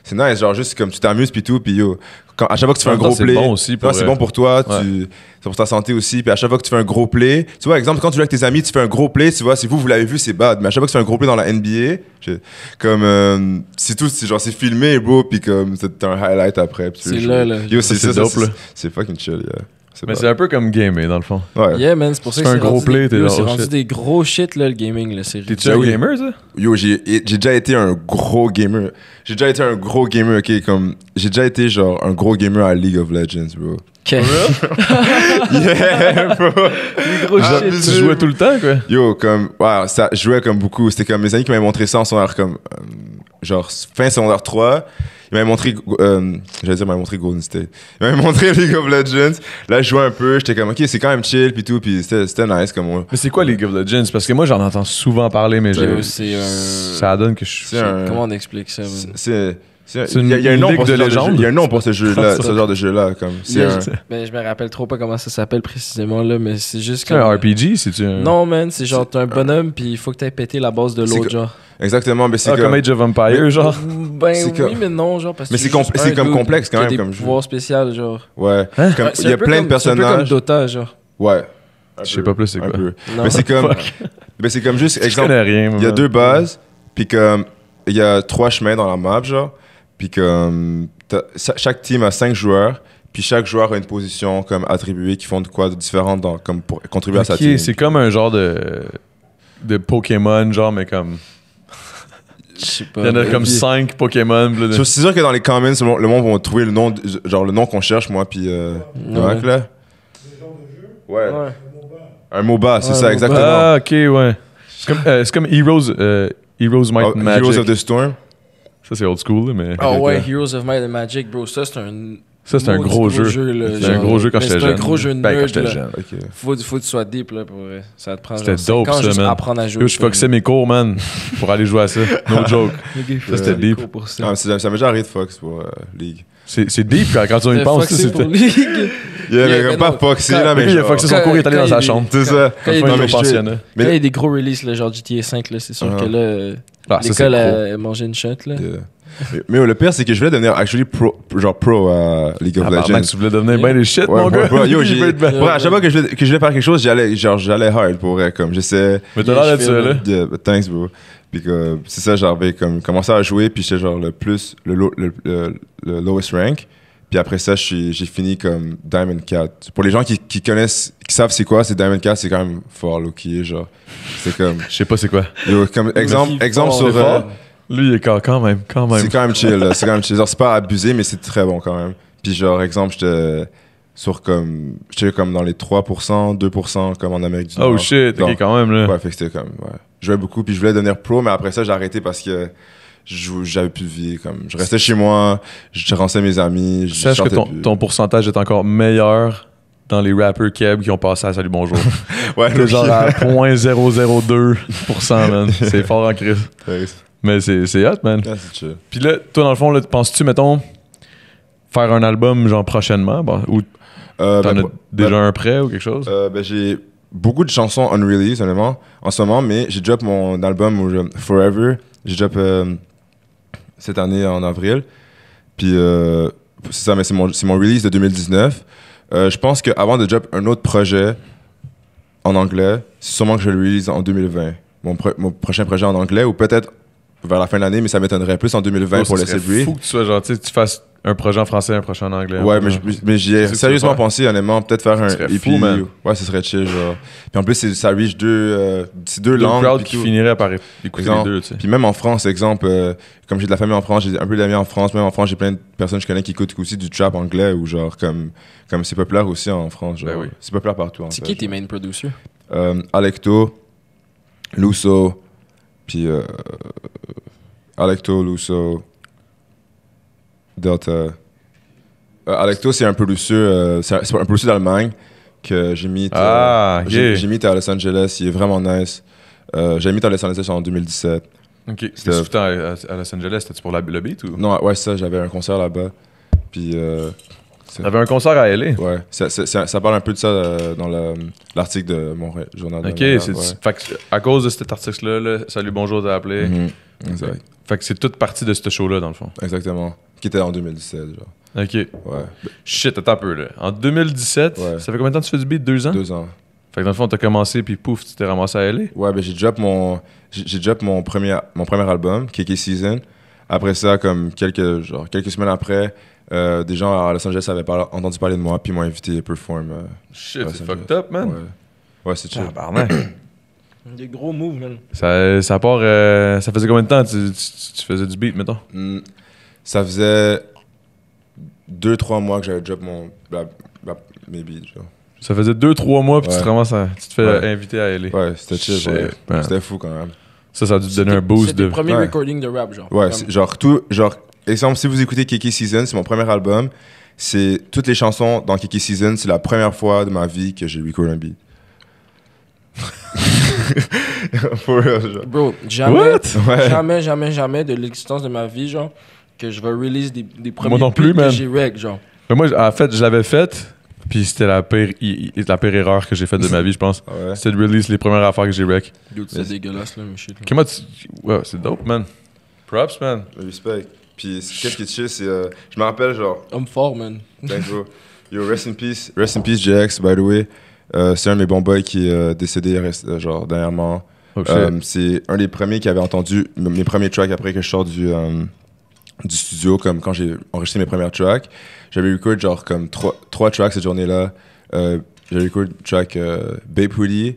c'est nice, genre juste comme tu t'amuses puis tout, puis yo, à chaque fois que tu fais un gros c'est play, bon aussi pour, c'est bon pour toi, ouais. c'est pour ta santé aussi, puis à chaque fois que tu fais un gros play, tu vois, exemple, quand tu joues avec tes amis, tu fais un gros play, tu vois, si vous l'avez vu, c'est bad, mais à chaque fois que tu fais un gros play dans la NBA, c'est tout, c'est filmé, bro, puis comme, t'as un highlight après. Puis C'est là. Yo, c'est c'est ça, dope, là. c'est fucking chill, yeah. Mais c'est un peu comme gamer, dans le fond. Ouais. Yeah, man, c'est pour ça Tu que fais un c'est gros rendu play, t'es yo, là, c'est oh rendu shit. des gros shit, là, le gaming, là. C'est T'es-tu un gamer, ça? Yo, j'ai déjà été un gros gamer. J'ai déjà été un gros gamer, ok, comme, j'ai déjà été genre un gros gamer à League of Legends, bro. Ok. Yeah, bro. Les gros Genre, shit. tu jouais tout le temps, quoi? Yo, comme, wow, ça, je jouais comme beaucoup. C'était comme mes amis qui m'avaient montré ça en secondaire, comme, genre, fin secondaire 3. Ils m'avaient montré, ils m'avaient montré Golden State. Ils m'avaient montré League of Legends. Là, je jouais un peu, j'étais comme, ok, c'est quand même chill, puis tout, puis c'était nice, comme, Mais c'est quoi League of Legends? Parce que moi, j'en entends souvent parler, mais Yo, c'est un... ça donne que je c'est un, Comment on explique ça, man? c'est une il y a un nom ligue pour de ce genre légende. jeu. Il y a un nom pour ce jeu-là, ce genre de jeu-là, comme, c'est Yeah, un, Ben, je me rappelle trop pas comment ça s'appelle précisément, là, mais c'est juste C'est comme... un RPG, c'est-tu un... Non, man, c'est genre, t'as un bonhomme, puis il faut que t'aies pété la base de C'est l'autre, que- genre. exactement, mais c'est Ah, comme Age of Empire, Mais- genre? Ben C'est oui, comme- mais non, genre, parce que Mais c'est juste c'est un comme dude complexe quand qui a même des comme jeu. pouvoirs spéciaux, genre. Ouais, comme, Ouais, c'est il y a un peu plein de comme- c'est un peu personnages. comme Dota, genre. Ouais. Un Je sais peu, pas plus c'est un quoi. peu. Non. Mais c'est comme, Fuck. mais c'est comme juste, Je exemple, connais rien, il y a man. 2 bases, puis comme il y a 3 chemins dans la map, genre, puis comme chaque team a 5 joueurs, puis chaque joueur a une position comme attribuée qui font de quoi de différent comme pour contribuer à sa Ok, team. c'est comme un genre de Pokémon, genre, mais comme... Je sais pas. Il y en a ben, comme puis- 5 Pokémon. là, de- C'est sûr que dans les comments, le monde va trouver le nom, genre le nom qu'on cherche, moi, puis Noak, là. Ouais. Ouais. Un MOBA, c'est Ouais, ça, MOBA. exactement. Ah, ok, ouais. C'est comme Heroes Might Oh, and Magic. Heroes of the Storm. Ça, c'est old school, là, mais... Ah Ok, ouais, ok. Heroes of Might and Magic, bro, ça c'est un... Ça, c'est un maudit gros jeu. là, C'est un genre. gros jeu quand Mais j'étais C'est jeune. un gros jeu de Ben, quand nerd, j'étais là. jeune. Ok. Faut que tu sois deep, là, pour vrai. Ça te prend C'était genre 5 dope, ans ça, juste man. apprendre à jouer. Yo, je foxais mes cours, man, pour aller jouer à ça. No joke. Ça, c'était deep. Pour ça. Ah, ça m'a déjà arrêté de Fox pour League. C'est deep quand tu y C'était penses. foxé pour C'était... League. Yeah, Yeah, mais mais pas non, Foxy, quand- là, mais Lui, il a genre- foxé son cours, il est allé quand dans sa il est- chambre. C'est ça. Quand il y a Enfin, des- il est pensionnaire. Mais- Quand il y a des gros releases, là, genre GTA 5, là, c'est sûr Ah. que là, Ah, ça, c'est l'école pro. a mangé une shot, là. Yeah. Mais le pire, c'est que je voulais devenir actually pro à League of Ah, bah, Legends. mec, tu voulais devenir bien des shit, Ouais, mon ouais, gars. bro, yo, Il j'ai, veut être bien. ouais, à chaque fois que je voulais faire quelque chose, j'allais hard pour vrai, comme j'essaie. Mais t'as l'air d'être je ça, fais, là. Yeah, but thanks, bro. Puis que c'est ça, j'avais comme commencé à jouer, puis j'étais genre le lowest rank. Puis après ça, j'ai fini comme Diamond 4. Pour les gens qui connaissent, qui savent c'est quoi, c'est Diamond 4, c'est quand même fort, low-key, genre. C'est comme, Je sais pas c'est quoi. yo, comme exemple fort, sur, c'est fort. Lui, il est quand même. c'est quand même chill, là. C'est quand même chill. Genre, c'est pas abusé, mais c'est très bon quand même. Puis genre, exemple, j'étais comme dans les 3%, 2% comme en Amérique du Nord. Oh shit, Donc, ok, quand même, là. Ouais, fait que c'était comme, ouais. Je jouais beaucoup, puis je voulais devenir pro, mais après ça, j'ai arrêté parce que j'avais plus de vie. Comme, je restais chez moi, je rançais mes amis, je Sache que sortais plus. ton pourcentage est encore meilleur dans les rappers Keb qui ont passé à Salut Bonjour. Ouais, T'es genre à 0.002%, man. C'est fort en crise. Ouais, Mais c'est hot, man. c'est chill. Puis là, toi, dans le fond, là, penses-tu, mettons, faire un album, genre, prochainement? Bon, ou t'en Ben, as déjà un prêt ou quelque chose? ben, j'ai beaucoup de chansons unreleased, honnêtement, en ce moment, mais j'ai drop mon album Forever. J'ai drop cette année en avril. Puis c'est ça, mais c'est mon release de 2019. Je pense qu'avant de drop un autre projet en anglais, c'est sûrement que je le release en 2020. Mon prochain projet en anglais, ou peut-être vers la fin de l'année, mais ça m'étonnerait plus en 2020 pour Ça laisser serait breathe. fou que tu sois genre, tu sais, tu fasses un projet en français, un projet en anglais. Ouais, mais j'y ai C'est ce que sérieusement tu veux pensé, honnêtement, peut-être faire un serait EP. fou, man. Ouais, ce serait chill, genre. Puis en plus, ça reach deux Deux langues. crowds puis qui tout. finiraient par écouter Exemple. les deux, tu sais. Puis même en France, exemple, comme j'ai de la famille en France, j'ai un peu d'amis en France, même en France, j'ai plein de personnes que je connais qui écoutent aussi du trap anglais, ou genre, comme c'est populaire aussi en France, genre. Ben oui. C'est populaire partout, en C'est fait. qui tes main producers? Alecto, Lusso, puis Alecto, Lusso, Delta. Alecto, c'est un producer, c'est un producer d'Allemagne que j'ai mis. Ah, j'ai ok. mis à Los Angeles, il est vraiment nice. J'ai mis à Los Angeles en 2017. Ok. C'était- C'était tout à Los Angeles, c'était-tu pour le beat ou? Non, ouais, c'est ça, j'avais un concert là-bas. Puis, T'avais un concert à LA. ouais, ça parle un peu de ça dans l'article de mon journal. de Ok, Montréal, c'est ouais. fait que à cause de cet article-là, là, Salut Bonjour t'as appelé. Mhm. Exact. Fait que c'est toute partie de ce show-là, dans le fond. Exactement. Qui était en 2017, genre. OK. Ouais. Shit, attends un peu, là. En 2017, Ouais. ça fait combien de temps que tu fais du beat? 2 ans? 2 ans. Fait que dans le fond, t'as commencé, puis pouf, tu t'es ramassé à LA? Ouais, ben j'ai drop mon premier album, KK Season. Après ça, comme quelques semaines après, des gens à Los Angeles avaient entendu parler de moi, puis m'ont invité à perform. Shit, à Los c'est Angeles. fucked up, man. Ouais, c'est chill. Tabarnak. Des gros moves, man. Ça part... ça faisait combien de temps tu faisais du beat, mettons? Ça faisait 2-3 mois que j'avais drop mes beats, genre. Ça faisait 2-3 mois, puis Ouais. tu te fais Ouais. inviter à LA. Ouais, c'était chill. Shit, Ouais. man. C'était fou quand même. Ça a dû te donner un boost C'était de... le premier Ouais. recording de rap, genre. Ouais, Comme- c'est exemple, si vous écoutez KK Season, c'est mon premier album. C'est toutes les chansons dans KK Season, c'est la première fois de ma vie que j'ai record un beat. For real, genre. Bro, jamais, What? jamais de l'existence de ma vie, genre, que je vais release des premiers Moi non plus, beats man. que j'ai rec, genre. Mais moi, en fait, je l'avais faite, puis c'était la pire erreur que j'ai faite de ma vie, je pense. Ah ouais. C'était de release les premières affaires que j'ai rec. Dude, c'est dégueulasse, là, mais shit. là. Comment tu... Ouais, c'est dope, man. Props, man. Respect. Puis qu'est-ce qui est chill, c'est. Je me rappelle, genre. Homme fort, man. Thanks, bro. Yo, rest in peace. Rest in peace, JX, by the way. C'est un de mes bons boys qui est décédé, genre, dernièrement. Oh, shit. C'est un des premiers qui avait entendu mes premiers tracks après que je sors du studio, comme quand j'ai enregistré mes premières tracks. J'avais record genre comme trois tracks cette journée-là. J'avais record track Babe Hoodie,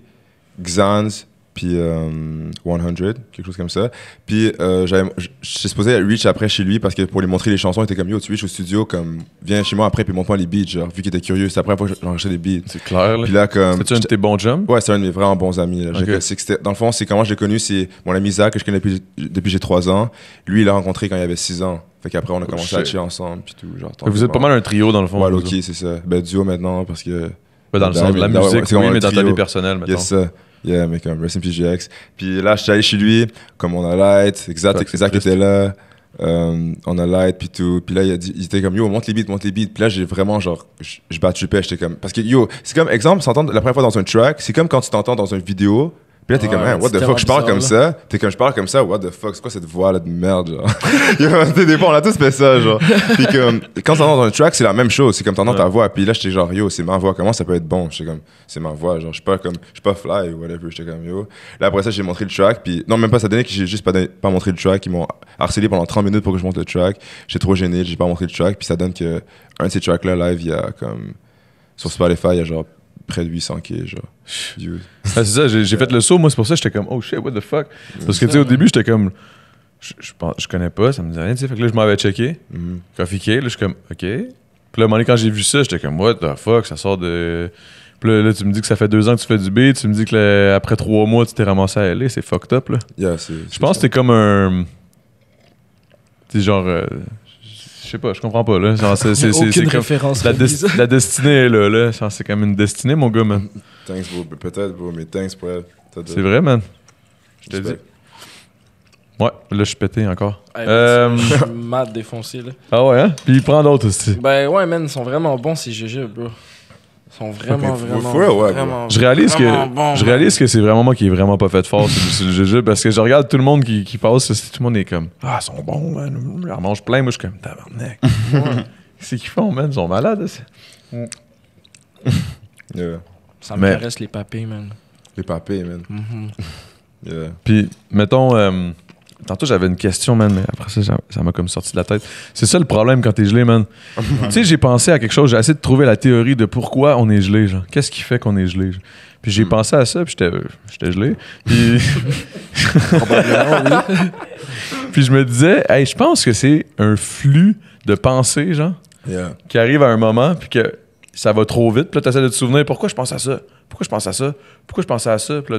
Xans, puis 100, quelque chose comme ça. Puis j'étais supposé être reach après chez lui parce que pour lui montrer les chansons, il était comme yo, tu reach au studio, comme viens chez moi après puis montre-moi les beats, genre vu qu'il était curieux. C'est la première fois que j'enregistrais des beats. C'est clair, là. Puis là, comme. C'est-tu un de tes bons jumps? Ouais, c'est un de mes vraiment bons amis. Là. Ok. Dans le fond, c'est comment je l'ai connu, c'est mon ami Zach que je connais depuis j'ai 3 ans. Lui, il l'a rencontré quand il avait 6 ans. Fait qu'après, on a commencé à shit. chiller ensemble, puis tout. Genre, Vous êtes pas mal un trio, dans le fond. Ouais, vous Loki, autres. c'est ça. Ben, duo maintenant, parce que. Ouais, dans le sens de la Ouais, musique, c'est oui, comme un mais dans ta trio. vie personnelle, mettons. Yes, ça. Yeah, mais comme Rest in Peace GX. Puis là, je suis allé chez lui, comme on a light, Fuck, Zach c'est était là, on a light, puis tout. Puis là, il était comme, yo, monte les beats. Puis là, j'ai vraiment, genre, je battripais, j'étais comme. Parce que, yo, c'est comme, exemple, s'entendre la première fois dans un track, c'est comme quand tu t'entends dans une vidéo. Puis là, t'es Ouais, comme, hein, what the c'est fuck, je parle tellement comme bizarre, ça. T'es comme, je parle comme ça, what the fuck, c'est quoi cette voix-là de merde, genre. Yo, des fois, on a tous fait ça, genre. Puis comme, quand t'entends dans un track, c'est la même chose. C'est comme t'entends ta voix. Puis là, j'étais genre, yo, c'est ma voix, comment ça peut être bon? J'étais comme, c'est ma voix, genre, je suis pas fly ou whatever. J'étais comme, yo. Là, après ça, j'ai montré le track. Puis, non, même pas, ça donnait que j'ai juste pas montré le track. Ils m'ont harcelé pendant 30 minutes pour que je montre le track. J'étais trop gêné, j'ai pas montré le track. Puis ça donne que un de ces tracks-là, live, il y a comme, sur Spotify, il y a genre, près de 800K, genre. Views. Ah, c'est ça, j'ai fait le saut, moi, c'est pour ça que j'étais comme, oh shit, what the fuck. Parce que, tu sais, au début, j'étais comme, je connais pas, ça me dit rien, tu sais. Fait que là, je m'avais checké, Mhm. Coffee Cake, là, je suis comme, ok. Puis là, à un moment donné, quand j'ai vu ça, j'étais comme, what the fuck, ça sort de. Puis là, tu me dis que ça fait 2 ans que tu fais du beat, tu me dis que après 3 mois, tu t'es ramassé à LA, c'est fucked up, là. Yeah, Je pense que t'es comme un. T'es genre. Je sais pas, je comprends pas, là. Genre, c'est Aucune comme. référence. La destinée est là. Genre, c'est comme une destinée, mon gars, man. Thanks, bro. Peut-être, bro, mais thanks pour elle. C'est vrai, man. Je te dis. Ouais, là, je suis pété encore. Hey, man, je suis mad défoncé, là. Ah ouais, hein? Puis il prend d'autres aussi. Ben ouais, man, ils sont vraiment bons, ces GG, bro. Ils sont vraiment, Ok, vraiment, faut- ouais, vraiment, Je réalise vraiment bons, je man. réalise que c'est vraiment moi qui est vraiment pas fait fort sur le jujube parce que je regarde tout le monde qui passe, tout le monde est comme ah, ils sont bons, man. Ils en mangent plein, moi je suis comme tabarnak. C'est qu'ils font, man, ils sont malades. Yeah. Ça me Mais- caresse les papilles, man. Les papés, man. Mhm. Yeah. Puis mettons tantôt j'avais une question, man, mais après ça m'a comme sorti de la tête. C'est ça le problème quand t'es gelé, man. Tu sais, j'ai pensé à quelque chose, j'ai essayé de trouver la théorie de pourquoi on est gelé, genre. Qu'est-ce qui fait qu'on est gelé? Genre? Puis j'ai pensé à ça, puis j'étais gelé. Puis Probablement, oui. puis je me disais, hey, je pense que c'est un flux de pensées, genre, Yeah. qui arrive à un moment, puis que ça va trop vite. Puis là, tu essaies de te souvenir pourquoi je pense à ça, pourquoi je pense à ça, pourquoi je pense à ça. Puis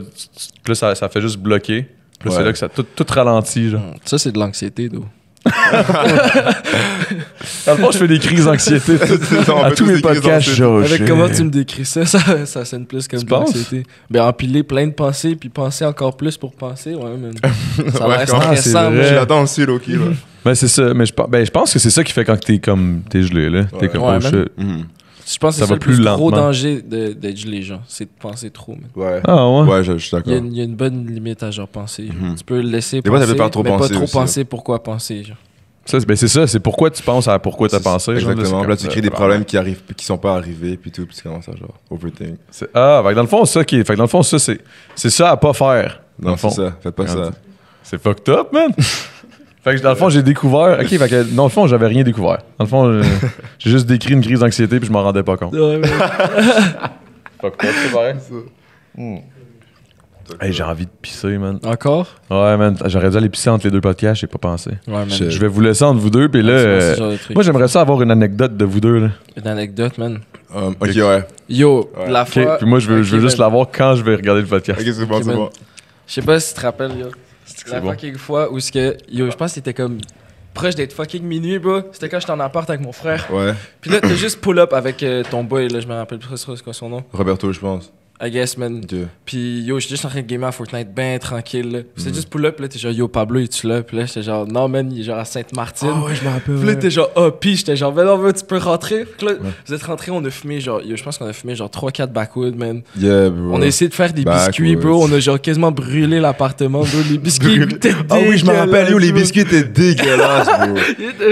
là, ça fait juste bloquer. Puis là, c'est Ouais. là que ça tout ralentit, genre. Ça, c'est de l'anxiété, d'où. Dans le fond, je fais des crises d'anxiété On à fait tous tous mes des crises podcasts. d'anxiété. Genre, Avec comment tu me décris ça, ça sonne plus comme Tu de penses? l'anxiété. Ben, empiler plein de pensées, puis penser encore plus pour penser, ouais, man. Ça a Ouais, l'air quand- c'est stressant, vrai. man. Je l'attends aussi, Loki, là. Ben, c'est ça. Mais je pense que c'est ça qui fait quand t'es comme. T'es gelé, là. T'es Ouais. comme, Ouais, oh man. shit. Mhm. Je pense que Ça c'est va le plus plus gros lentement. danger d'être les gens. C'est de penser trop, man. Ouais. Ah ouais? Ouais, je suis d'accord. Il y a une bonne limite à genre penser. Mhm. Tu peux le laisser Des fois, penser, ça peut faire trop mais penser pas trop aussi, penser pourquoi penser. Genre. C'est ça, c'est pourquoi tu penses à pourquoi t'as C'est- pensé. genre, Exactement. c'est Là, comme- tu crées des problèmes qui arrivent, qui sont pas arrivés, puis tout, puis tu commences à genre overthink. Ah, fait que dans le fond, ça qui est. Fait que dans le fond, ça, c'est ça à pas faire. Dans Non, le fond. c'est ça. Faites pas ça. C'est fucked up, man. Fait que dans le fond, j'ai découvert. Ok, fait que dans le fond, j'avais rien découvert. Dans le fond, j'ai juste décrit une crise d'anxiété puis je m'en rendais pas compte. Fucked up, c'est pareil. Hey, j'ai envie de pisser, man. Encore? Ouais, man. J'aurais dû aller pisser entre les deux podcasts, j'ai pas pensé. Ouais, man. Je- Je vais vous laisser entre vous deux, puis là. Tu vois, ce genre de truc. Moi, j'aimerais ça avoir une anecdote de vous deux, là. Une anecdote, man. Ok, ouais. Yo, Ouais. la Ok, fois... puis moi, je veux Ok, juste man. l'avoir quand je vais regarder le podcast. Ok, c'est bon, Ok, c'est man. bon. Je sais pas si tu te rappelles, yo. C'est La bon. fucking fois où ce que... Yo, je pense que c'était comme... Proche d'être fucking minuit, bro. C'était quand j'étais en appart avec mon frère. Ouais. Puis là, t'as juste pull up avec ton boy, là. Je me rappelle plus c'est quoi son nom. Roberto, je pense. I guess, man. Ok. Puis yo, j'étais juste en train de gamer à Fortnite ben tranquille. Là. Puis c'était Mhm. juste pull up, là, t'es genre yo Pablo, es-tu là? Puis là, j'étais genre non, man, il est genre à Sainte-Martine. ouais, je me rappelle. Puis là, t'es genre oh, puis j'étais genre ben non, man, tu peux rentrer. Puis là, vous êtes rentrés, on a fumé genre, yo, je pense qu'on a fumé genre 3-4 backwoods, man. Yeah, bro. On a essayé de faire des biscuits, bro. Backwoods. On a genre quasiment brûlé l'appartement, bro. Les biscuits étaient Ah oui, je me rappelle, yo, les biscuits étaient dégueulasses, bro.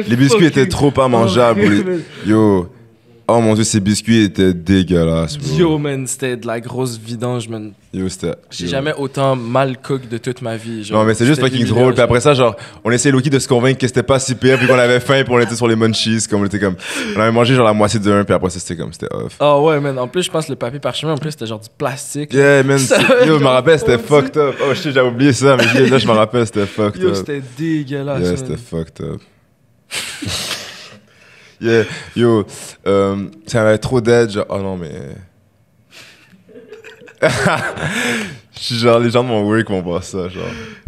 Les biscuits étaient trop pas mangeables, bro. Yo. Oh mon dieu, ces biscuits étaient dégueulasses, bro. Yo, man, c'était de la grosse vidange, man. Yo, c'était. J'ai yo. jamais autant mal cook de toute ma vie. Genre, Non, mais c'est juste c'était fucking délirant, drôle. Puis genre. après ça, genre, on essayait Loki de se convaincre que c'était pas si pire, puis qu'on avait faim, puis on était sur les munchies, comme on était comme. On avait mangé genre la moitié d'un, puis après ça, c'était comme, c'était off. Ah ouais, man. En plus, je pense que le papier parchemin, en plus, c'était genre du plastique. Yeah, man. Ça Yo, je me genre rappelle, c'était fondu. fucked up. Oh shit, j'avais oublié ça, mais là, je me rappelle, c'était fucked Yo, up. c'était dégueulasse. Yeah, man. c'était fucked up. Yeah, yo, ça avait trop d'aide, genre, oh non, mais. Je suis genre, les gens de mon work vont voir ça, genre.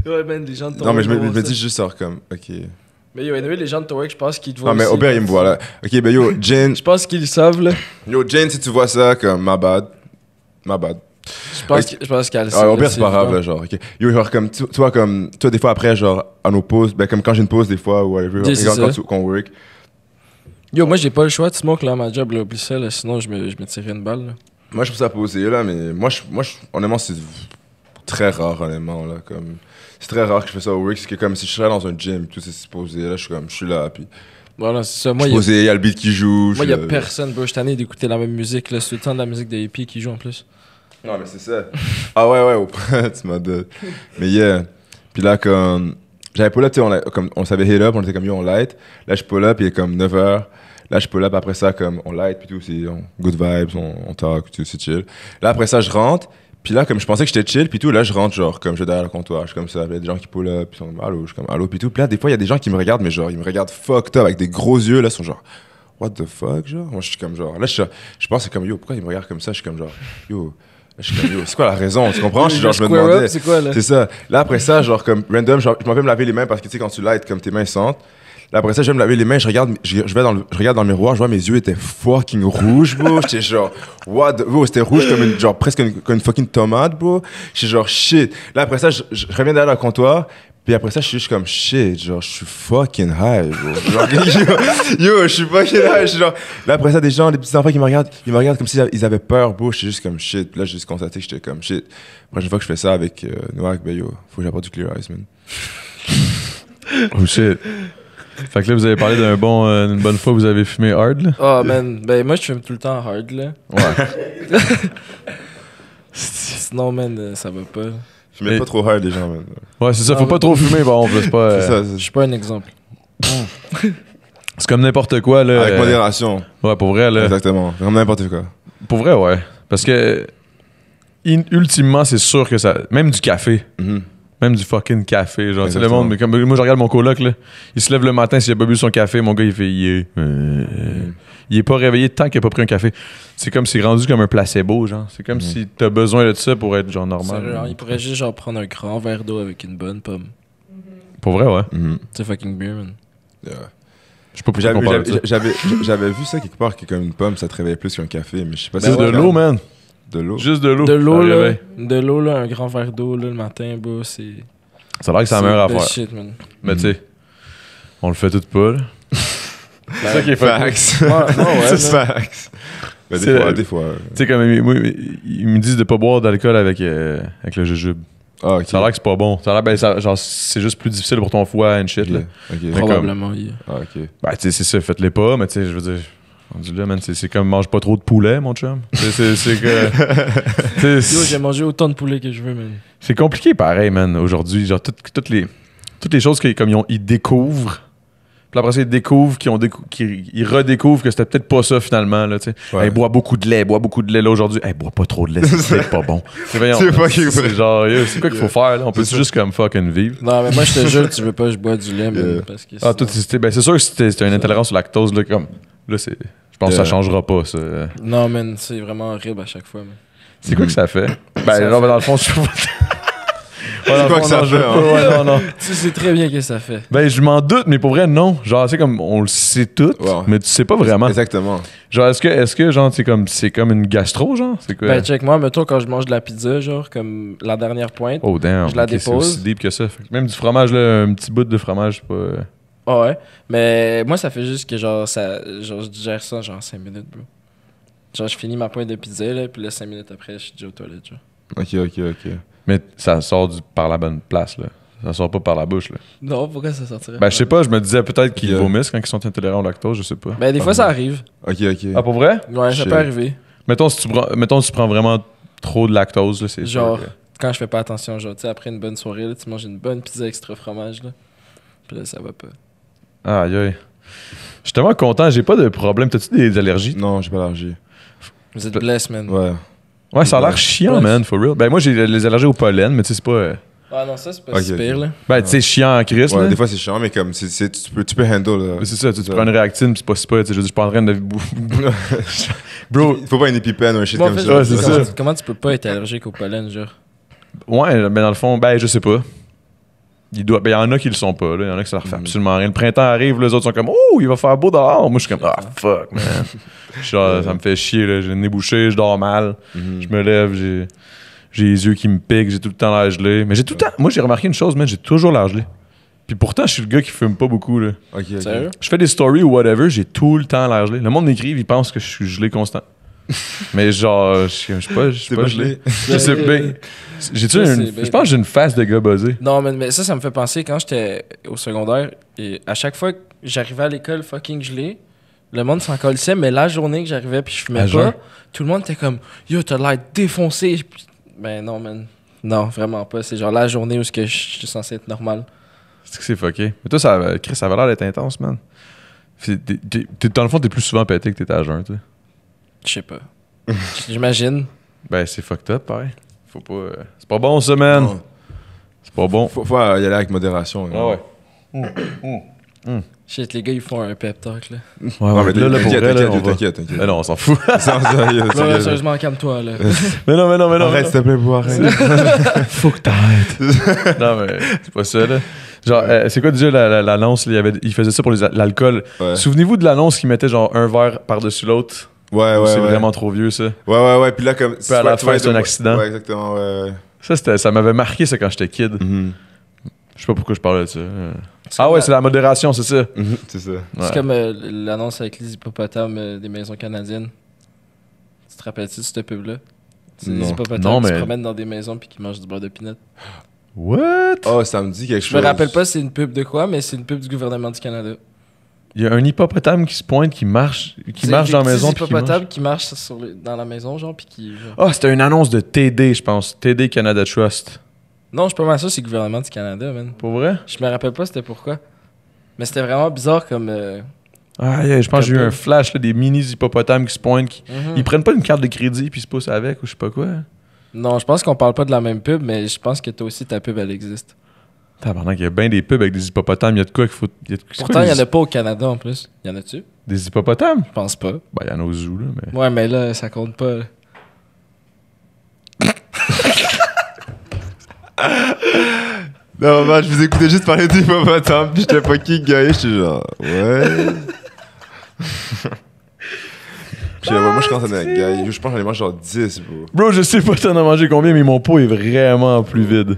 Ouais, man, les gens de ton Non, mais je work me vont dis ça. juste, genre, comme, ok. Mais yo, anyway, les gens de ton work, je pense qu'ils te voient. Non, mais aussi. au pire, ils me voient là. Ok, ben yo, Jane, Je pense qu'ils le savent, là. yo, Jane, si tu vois ça, comme, my bad. My bad. Je pense qu'elle le Ah, sait. au pire, là, c'est pas grave, là, genre, ok. Yo, genre, comme, toi, comme, toi, des fois, après, genre, à nos pauses, ben, comme quand j'ai une pause, des fois, ou whatever, Yeah, c'est quand ça. qu'on work. Yo, moi, j'ai pas le choix de smoke, là, à ma job, là. Oublie ça, là. Sinon, je me tirais une balle, là. Moi, je trouve ça posé, là, mais moi, honnêtement, c'est très rare, honnêtement, là, comme... C'est très rare que je fais ça au work, c'est que comme si je serais dans un gym, tout c'est posé, là, je suis là, puis... Voilà, c'est ça. Je Moi, suis posé, il y a le beat qui joue, Moi, y a je- personne, bro. Je suis tanné d'écouter la même musique, là. C'est tout le temps de la musique de hippie qui joue, en plus. Non, mais c'est ça. Ah ouais, tu m'as dit. Mais yeah. Puis là, comme... J'avais pull up, tu sais, on s'avait hit up, on était comme, yo, on light. Là, je pull up, il est comme 9h. Là, je pull up, après ça, comme, on light, puis tout, c'est good vibes, on talk, tout, c'est chill. Là, après ça, je rentre. Puis là, comme je pensais que j'étais chill, puis tout, là, je rentre, genre, comme je vais derrière le comptoir, je suis comme ça. Puis il y a des gens qui pull up, puis ils sont comme, allô, je suis comme, allô, puis tout. Puis là, des fois, il y a des gens qui me regardent, mais genre, ils me regardent fucked up, avec des gros yeux, là, ils sont genre, what the fuck, genre. Moi, je suis comme, genre, là, je pense, c'est comme, yo, pourquoi ils me regardent comme ça? Je suis comme, genre, yo. Là, je suis comme, yo, c'est quoi la raison? Tu comprends? Je suis genre, je me Square demandais. up, c'est quoi, là? C'est ça. Là, après ça, genre, comme random, genre, je m'en vais me laver les mains parce que, tu sais, quand tu light, comme tes mains sentent. Là, après ça, je vais me laver les mains, je regarde dans le miroir, je vois mes yeux étaient fucking rouges, bro. J'étais genre, what the... Bro, c'était rouge comme une, genre, presque comme une fucking tomate, bro. J'étais genre, shit. Là, après ça, je reviens derrière le comptoir. Puis après ça, je suis juste comme shit, genre, je suis fucking high, bro. Genre, yo, je suis fucking high. Je suis genre... Là, après ça, des gens, des petits enfants qui me regardent comme s'ils avaient peur, bro. Je suis juste comme shit. Puis là, j'ai juste constaté que j'étais comme shit. La prochaine fois que je fais ça avec Noak, ben yo, faut que j'apporte du Clear Eyes, man. Oh shit. Fait que là, vous avez parlé d'une bonne fois que vous avez fumé hard, là. Oh, man. Ben, moi, je fume tout le temps hard, là. Ouais. Sinon, man, ça va pas. Je mets pas trop hard, les gens, man. Ouais, c'est ça, faut Ah, pas ouais. trop fumer, bon, c'est pas. C'est ça, Je suis pas un exemple. C'est comme n'importe quoi, là. avec modération. Ouais, pour vrai, là. Exactement. Comme n'importe quoi. Pour vrai, ouais. Parce que, ultimement, c'est sûr que ça. Même du café. Mhm. Même du fucking café. Genre, tu sais, le Exactement. monde. Mais comme, moi, je regarde mon coloc, là. Il se lève le matin, s'il a pas bu son café, mon gars, il fait. Il est pas réveillé tant qu'il a pas pris un café. C'est comme s'il est rendu comme un placebo, genre. C'est comme si t'as besoin de ça pour être, genre, normal. Sérieux, hein, il pourrait juste genre prendre un grand verre d'eau avec une bonne pomme. Pour vrai, ouais. Mhm. C'est fucking beer, man. Yeah. Je sais pas pourquoi on parle de ça. J'avais vu ça quelque part que comme une pomme, ça te réveille plus qu'un café, mais je sais pas C'est si de c'est l'eau, man. De l'eau. Juste de l'eau. De l'eau, Ça là. réveille. De l'eau, là, un grand verre d'eau, là, le matin, bro, c'est. Ça a l'air que c'est la meilleure the affaire. shit, man. Mais tu sais, on le fait tout pas, là. C'est ça qui est fucké. Facts. Non, ouais, C'est facts. Ben, C'est- des fois. Tu sais, comme moi, ils me disent de pas boire d'alcool avec le jujube. Ah, ok. Ça a l'air que c'est pas bon. Ça a l'air, ben, genre, c'est juste plus difficile pour ton foie and shit. Là. Ok. Mais Probablement, oui. Ah, ok. Ben, tu sais, c'est ça, faites-les pas, mais tu sais, je veux dire, rendu là, man, c'est comme mange pas trop de poulet, mon chum. C'est que. Yo, tu sais, j'ai mangé autant de poulet que je veux, man. c'est compliqué pareil, man, aujourd'hui. Genre, toutes les choses qu'ils découvrent. Puis après ça, ils découvrent, ils redécouvrent que c'était peut-être pas ça finalement. Là, tu sais. Ouais. Hey, bois beaucoup de lait là aujourd'hui. Hey, bois pas trop de lait, c'est pas bon. Voyons, C'est fucking vrai. c'est genre, yo, c'est quoi qu'il faut faire? Là? On peut C'est ça. juste comme fucking vivre? Non, mais moi, je te jure, tu veux pas que je bois du lait, man. Parce que Ah, toi, ben, c'est sûr que c'était une intolérance au lactose. Là, comme, là je pense que ça changera pas. Ça. Non, man, c'est vraiment horrible à chaque fois, man. C'est quoi que ça fait? Ben, Ça genre, fait- dans le fond, je sais pas. C'est quoi que ça fait, hein? Ouais, non. Tu sais très bien ce que ça fait. Ben, je m'en doute, mais pour vrai, non. Genre, c'est comme, on le sait tout, Ouais. mais tu sais pas vraiment. Exactement. Genre, est-ce que genre, c'est comme une gastro, genre? C'est quoi? Ben, check, moi, mettons, quand je mange de la pizza, genre, comme la dernière pointe. Oh, damn. je la Ok, dépose. C'est aussi deep que ça. Fait que même du fromage, là, un petit bout de fromage, c'est pas. Ah ouais. Mais moi, ça fait juste que, genre, je digère ça, genre, 5 minutes, bro. Genre, je finis ma pointe de pizza, là, puis là, 5 minutes après, je suis déjà aux toilettes, genre. Ok. Mais ça sort par la bonne place, là. Ça sort pas par la bouche, là. Non, pourquoi ça sortirait? Ben, je sais pas, je me disais peut-être qu'ils Ok. vomissent quand ils sont intolérants au lactose, je sais pas. Ben, des fois, ça arrive. Ok. Ah, pour vrai? Ouais, ça Shit. peut arriver. Mettons, si tu prends vraiment trop de lactose, là, c'est Genre, sûr que- quand je fais pas attention, genre, tu sais, après une bonne soirée, là, tu manges une bonne pizza extra fromage, là. Puis là, ça va pas. Aïe, aïe. Je suis tellement content, j'ai pas de problème. T'as-tu des allergies? Non, j'ai pas d'allergie. Vous êtes blessed, man. Ouais. Ouais, ça a l'air chiant, Ouais. man, for real. Ben, moi, j'ai les allergies au pollen, mais tu sais, c'est pas. Ah non, ça, c'est pas Ok, si pire, là. Ben, tu sais, chiant en crise, Ouais, là. des fois c'est chiant, mais comme tu peux handle. Là. Mais c'est ça, tu prends une réactine, pis c'est pas si pas. Tu sais, je suis pas en train de. Bro, Il faut pas une épipène ou un shit Bon, en comme fait, ça. Ouais, c'est comment, ça. comment tu peux pas être allergique au pollen, genre? ouais, mais dans le fond, ben, je sais pas. Ben, y en a qui le sont pas, là. Y en a qui ça leur fait absolument rien. Le printemps arrive, les autres sont comme, oh, il va faire beau dehors. Moi, je suis comme, ah, fuck, man. Genre, ça me fait chier, là. J'ai le nez bouché, je dors mal. Je me lève, j'ai les yeux qui me piquent, j'ai tout le temps l'air gelé. Mais j'ai tout le temps. Moi, j'ai remarqué une chose, man, j'ai toujours l'air gelé. Puis pourtant, je suis le gars qui fume pas beaucoup, là. Ok. Sérieux? Je fais des stories ou whatever, j'ai tout le temps l'air gelé. Le monde m'écrive, il pense que je suis gelé constant. Mais genre, je suis pas gelé. Je sais bien. J'ai-tu Ça, une. c'est bien. Je pense que j'ai une face de gars buzzé. Non, mais ça me fait penser quand j'étais au secondaire, et à chaque fois que j'arrivais à l'école fucking gelé, le monde s'en colissait, mais la journée que j'arrivais puis je fumais À jeun? pas, tout le monde était comme Yo, t'as l'air défoncé. Puis, ben non, man. Non, vraiment pas. C'est genre la journée où je suis censé être normal. C'est que c'est fucké. Mais toi, Chris, ça avait l'air d'être intense, man. Dans le fond, t'es plus souvent pété que t'es à jeun, tu sais. Je sais pas. J'imagine. Ben, c'est fucked up, pareil. Faut pas. C'est pas bon, ça, man. Non. C'est pas bon. Faut y aller avec modération. Ah là. ouais. Shit, les gars, ils font un pep talk, là. Ouais, Non, ouais. mais Là, pour vrai, là, on va- t'inquiète. Mais non, on s'en fout. Là, sérieusement, calme-toi, là. mais non. Arrête, s'il te plaît, pour arrêter. Faut que t'arrêtes. Non, mais c'est pas ça, là. Genre, c'est quoi déjà l'annonce? Il faisait ça pour l'alcool. Ouais. Souvenez-vous de l'annonce qui mettait genre un verre par-dessus l'autre? Ouais. C'est vraiment trop vieux, ça. Ouais. Puis là, comme. à la fin, c'est un accident. Ouais, exactement, ouais. Ça m'avait marqué, ça, quand j'étais kid. Mhm. Je sais pas pourquoi je parlais de ça. Ah ouais, c'est la modération, c'est ça. Mhm, c'est ça. Ouais. C'est comme l'annonce avec les hippopotames des maisons canadiennes. Tu te rappelles-tu de cette pub-là? C'est des Non. hippopotames Non, qui se mais- promènent dans des maisons puis qui mangent du beurre de pinot. What? Oh, ça me dit quelque chose. Je me rappelle pas c'est une pub de quoi, mais c'est une pub du gouvernement du Canada. Il y a un hippopotame qui se pointe, qui marche C'est dans la des maison. petits puis qui mange. hippopotames qui marchent dans la maison, genre, puis qui... genre- Ah, c'était une annonce de TD, je pense. TD Canada Trust. Non, je suis pas mal sûr, c'est le gouvernement du Canada, man. Pour vrai? Je me rappelle pas c'était pourquoi. Mais c'était vraiment bizarre comme... Ah, yeah, je pense que j'ai eu Comme un flash, là, des mini hippopotames qui se pointent. mhm. Ils prennent pas une carte de crédit puis ils se poussent avec ou je sais pas quoi. Non, je pense qu'on parle pas de la même pub, mais je pense que toi aussi, ta pub, elle existe. Tabarnak, il y a bien des pubs avec des hippopotames. Il y a de quoi qu'il faut. C'est Pourtant, quoi, il y en des- a pas au Canada, en plus. Y en a-tu? Des hippopotames? Je pense pas. Ben, il y en a au zoo, là. Mais... Ouais, mais là, ça compte pas. là. Non, man, je vous écoutais juste parler d'hippopotames, puis j'étais fucking gay, j'étais genre, ouais. Puis moi, je commence à être gay. Je pense que j'en ai mangé genre 10, bro. Bro, je sais pas t'en as mangé combien, mais mon pot est vraiment plus vide.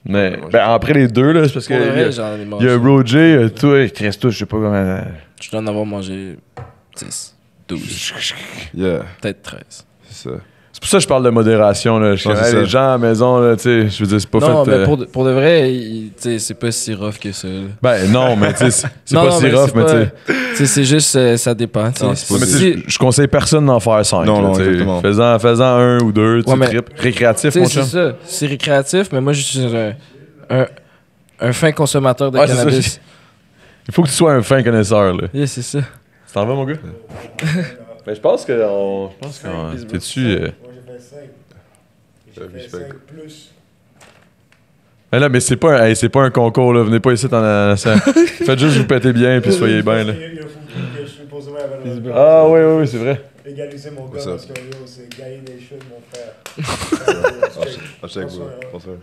Mais après les deux, là, c'est parce que Pour le vrai, il j'en ai y a mangé. Roger, toi, il te reste tout, je sais pas comment. Je dois en avoir mangé 10, 12, Yeah, peut-être 13. c'est ça. C'est pour ça que je parle de modération, là. Je Ouais, c'est connais ça. les gens à la maison, là, tu sais, je veux dire, c'est pas Non, fait. mais pour de vrai, tu sais, c'est pas si rough que ça. Là. Ben non, mais tu sais, c'est Non, pas non, si rough, c'est mais pas- tu sais. Tu sais, c'est juste, ça dépend. tu sais. Non, c'est pas- Mais tu sais, Si- je conseille personne d'en faire 5. Non, non, exactement. Faisant un ou deux, tu Ouais, mais- tripes. Récréatif, Tu mon sais, c'est chum. ça. C'est récréatif, mais moi, je suis un fin consommateur de Ouais, c'est ça, cannabis. Il faut que tu sois un fin connaisseur, là. Yeah, c'est ça. Tu t'en vas, mon gars? Ben, je pense que. T'es-tu. Ben là, mais c'est pas, c'est pas un concours, là. Venez pas ici en. Faites juste vous péter bien, puis soyez bien, là. Ah, oui, c'est vrai. Égaliser mon gars What's up? parce que yo, c'est Gaï Nation, mon frère. Hashtag, bro. Bonsoir.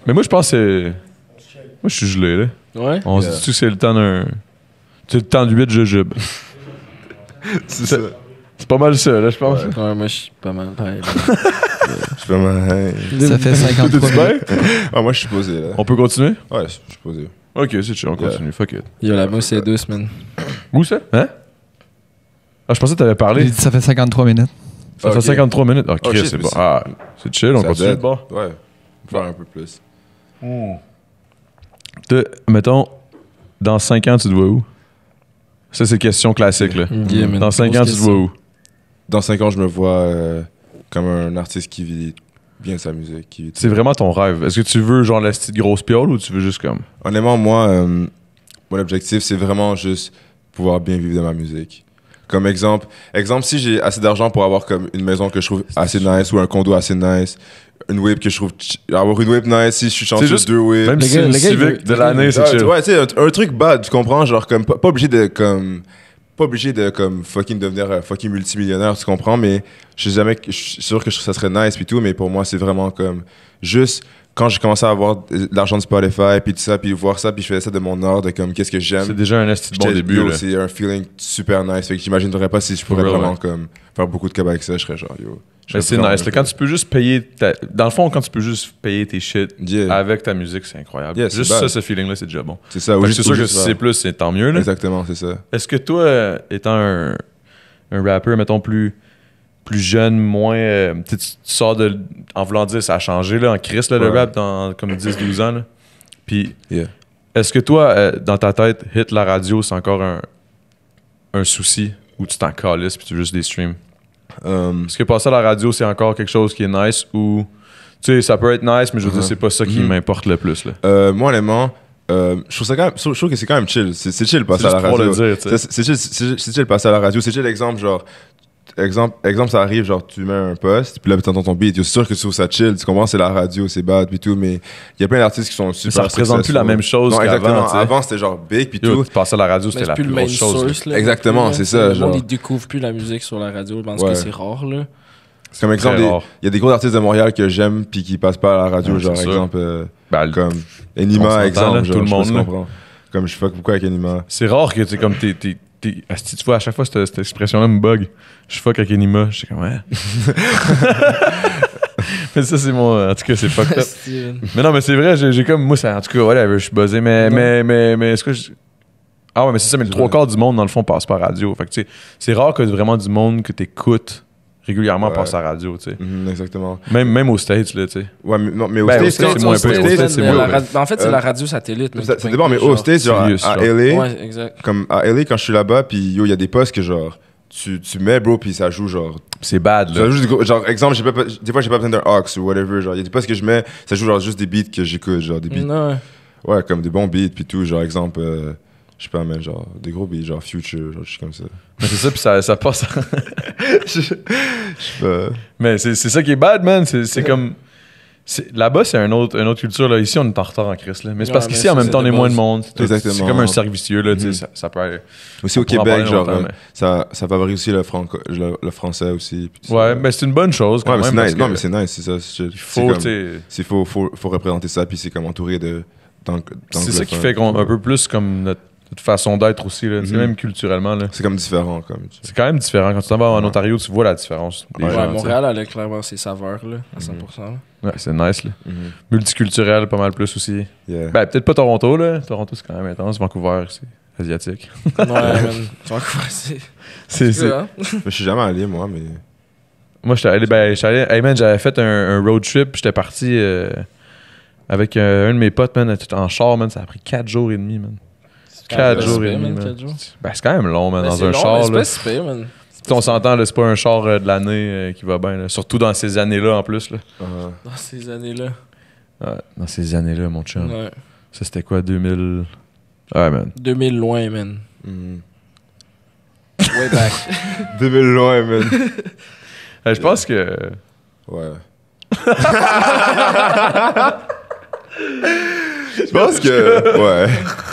Mais moi, je pense que c'est. Moi, je suis gelé, là. Ouais. On se dit que c'est le temps d'un. C'est le temps de 8 jujubes. C'est ça. C'est pas mal ça, là, je pense. Ouais, moi, je suis pas mal. Ouais, Je fais mal. Ça fait 53 minutes. Ah, moi, je suis posé, là. On peut continuer? Ouais, je suis posé. Ok, c'est chill, on continue. Fuck it. Yo, là-bas, c'est 2 semaines. Où ça? Hein? Ah, je pensais que t'avais J'ai parlé. dit ça fait 53 minutes. Ça fait Ok. 53 minutes. Ok, Oh, shit, c'est mais bon. c'est- Ah, c'est chill, on Ça continue. date. Bon. Ouais. Faire un peu plus. Mettons, dans 5 ans, tu te vois où? Ça, c'est question classique, là. Yeah, man. Dans 5 Grosse ans, tu te vois où? Dans 5 ans, je me vois comme un artiste qui vit bien de sa musique. Qui vit... C'est vraiment ton rêve. Est-ce que tu veux, genre, la petite grosse piole ou tu veux juste comme. Honnêtement, moi, mon objectif, c'est vraiment juste pouvoir bien vivre de ma musique. Comme exemple, si j'ai assez d'argent pour avoir comme une maison que je trouve assez nice ou un condo assez nice, une whip que je trouve... Avoir une whip nice, si je suis chanceux, juste- 2 whips. Même Le si gars- c'est le le gars, il veut- civic de l'année, c'est chill. Ouais, tu sais, un truc bad, tu comprends? Genre, comme, pas obligé de, comme... Pas obligé de, comme, fucking devenir fucking multimillionnaire, tu comprends? Mais je suis sûr que ça serait nice puis tout, mais pour moi, c'est vraiment comme... Juste, quand j'ai commencé à avoir de l'argent de Spotify puis tout ça, puis voir ça, puis je faisais ça de mon ordre, de comme, qu'est-ce que j'aime. C'est déjà un esti de bon J'étais- début, yo, là. c'est un feeling super nice. Fait que j'imaginerais pas si je pourrais Ouais, vraiment ouais. comme faire beaucoup de cob avec ça, je serais genre yo. je Mais serais c'est vraiment nice. là. Quand tu peux juste payer. Dans le fond, quand tu peux juste payer tes shit Yeah. avec ta musique, c'est incroyable. Yeah, c'est juste bad. ça, ce feeling-là, c'est déjà bon. C'est ça. Fait ou que juste- c'est sûr ou que juste si c'est faire- plus, c'est tant mieux. Là. Exactement, c'est ça. Est-ce que toi, étant un rapper, mettons, plus jeune, moins. Tu sais, tu sors de. En voulant dire, ça a changé, là, en Christ, là, le Ouais. rap, dans comme 10-12 ans. Là. Puis, Yeah. est-ce que toi, dans ta tête, hit la radio, c'est encore un souci ou tu t'en calisses puis tu veux juste des streams? Est-ce que passer à la radio, c'est encore quelque chose qui est nice ou. Tu sais, ça peut être nice, mais je veux dire, c'est pas ça qui m'importe le plus. Là. Moi, honnêtement, je trouve que c'est quand même chill. C'est chill passer C'est à la juste pour radio. le dire, tu sais. C'est chill passer à la radio. C'est chill, exemple, genre. Exemple, ça arrive, genre, tu mets un post, puis là, tu entends ton beat. C'est sûr que tu trouves ça chill, tu comprends, c'est la radio, c'est bad, puis tout, mais il y a plein d'artistes qui sont super. ça représente plus la même chose Non, qu'avant, exactement. tu sais. Avant, c'était genre big, puis Yo, tout. tu passes à la radio, Mais c'était c'est la plus plus le main grosse chose. source. Là, Exactement, non plus, là. c'est ça, Le genre. monde, il découvre plus la musique sur la radio parce Ouais. que c'est rare, là. C'est comme exemple, Très il rare. y a des gros artistes de Montréal que j'aime, puis qui passent pas à la radio, Ouais, genre, c'est sûr. exemple, Ben, comme on Enima, s'entend, exemple, là, genre, tout le je sais pas monde, si tu là. comprends. Comme je fuck beaucoup avec Enima. C'est rare que tu comme asti, tu vois, à chaque fois, cette expression-là me bug. Je fuck avec Enima. Je suis comme, ouais. Mais ça, c'est mon. En tout cas, c'est fucked up. Steven. Mais non, mais c'est vrai, j'ai comme. Moi, ça, en tout cas, whatever, je suis buzzé. Mais est-ce que je. Ah ouais, mais c'est ça, mais le 3/4 du monde, dans le fond, passe par radio. Fait que, tu sais, c'est rare que vraiment du monde que t'écoutes régulièrement Ouais. passe à la radio, tu sais. Exactement. Même aux States, là, tu sais. Ouais, mais, non, mais au Ben, aux States, States, quand- c'est moins au peu. States, Aux States, c'est la moins ra- En fait, c'est Euh, la radio satellite. mais ça qui dépend, mais pointe aux plus, States, genre, Sirius, à genre. LA, Ouais, exact. comme à LA, quand je suis là-bas, puis yo, il y a des postes que genre, tu mets, bro, puis ça joue genre. C'est bad, Ça là. joue genre, exemple, des fois, j'ai pas besoin d'un aux ou whatever. Genre, il y a des postes que je mets, ça joue genre juste des beats que j'écoute, genre des beats. Non, Ouais, comme des bons beats, puis tout. Genre, exemple, je sais pas, mais genre, des gros beats, genre Future, genre, je suis comme ça. Mais c'est ça, puis ça passe. Euh, Mais c'est ça qui est bad, man. C'est comme. Là-bas, c'est une autre culture. Là. Ici, on est en retard en Christ. Là. Mais c'est Ouais, parce mais qu'ici, ça, en même c'est temps, on est de moins de base. monde. Exactement. C'est comme un servicieux. Là, tu sais, Mhm. ça peut aller. aussi au On pourra en Québec, parler genre, longtemps, ça favorise aussi le français aussi. puis tout Ouais, ça. mais c'est une bonne chose. Quand Ouais, mais c'est même, nice. parce Non, que mais c'est nice, c'est ça. il faut, tu sais. Faut représenter ça, puis c'est comme entouré de. C'est ça qui fait qu'on un peu plus comme notre. notre façon d'être aussi, là. Tu sais, Mhm. même culturellement, là. C'est comme différent, comme. C'est quand même différent. Quand tu t'en vas en Ouais. Ontario, tu vois la différence. des Ouais, gens, tu sais. Montréal, elle a clairement ses saveurs, là, à 100%. là. Ouais, c'est nice, là. Mhm. Multiculturel, pas mal plus aussi. Yeah. Ben, peut-être pas Toronto, là. Toronto, c'est quand même intense. Vancouver, c'est asiatique. Ouais, man. Vancouver, c'est. Hein? Mais je suis jamais allé, moi, mais. Moi, j'étais allé, hey man, j'avais fait un road trip, j'étais parti avec un de mes potes, man, tout en char, man, ça a pris 4 jours et demi, man. 4 jours et demi, man. 4 jours. Ben, c'est quand même long, man, Ben, dans c'est un long, char, mais c'est là. pas si pire, man. T'sais, on s'entend, là, c'est pas un char de l'année qui va bien, là. Surtout dans ces années-là, en plus, là. Dans ces années-là. Ouais, dans ces années-là, mon chum. Ouais. Ça, c'était quoi, 2000... Ouais, man. 2000 loin, man. Mhm. Way back. 2000 loin, man. Je pense que... Ouais. Je pense que. Ouais.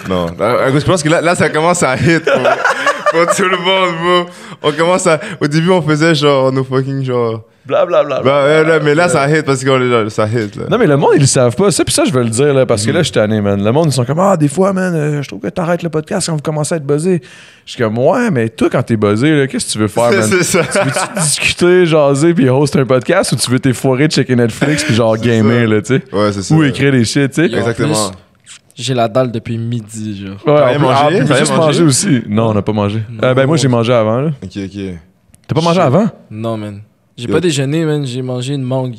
Non. Je pense que là ça commence à hit pour tout le monde, bro. On commence à. Au début, on faisait genre nos fucking genre. Blablabla. Mais là, ça hit parce qu'on est là. Ça hit, là. Non, mais le monde, ils le savent pas. Ça, puis ça, je veux le dire, là, parce que là, je suis tanné, man. Le monde, ils sont comme, ah, des fois, man, je trouve que t'arrêtes le podcast quand vous commencez à être buzzé. Je suis comme, ouais, mais toi, quand t'es buzzé, là, qu'est-ce que tu veux faire, man? C'est ça. Tu veux-tu discuter, jaser, puis host un podcast, ou tu veux t'effoirer de checker Netflix, puis genre C'est gamer, ça. là, tu sais? Ouais, c'est ça. Ou écrire des shit, tu sais? Yo. Exactement. J'ai la dalle depuis midi, genre. Ouais, T'as rien mangé? on peut T'as rien juste mangé? manger aussi. Non, on n'a pas mangé. Non. Ben, moi, j'ai mangé avant, là. Ok. T'as pas mangé avant? Non, man. J'ai Yo. pas déjeuné, man. J'ai mangé une mangue.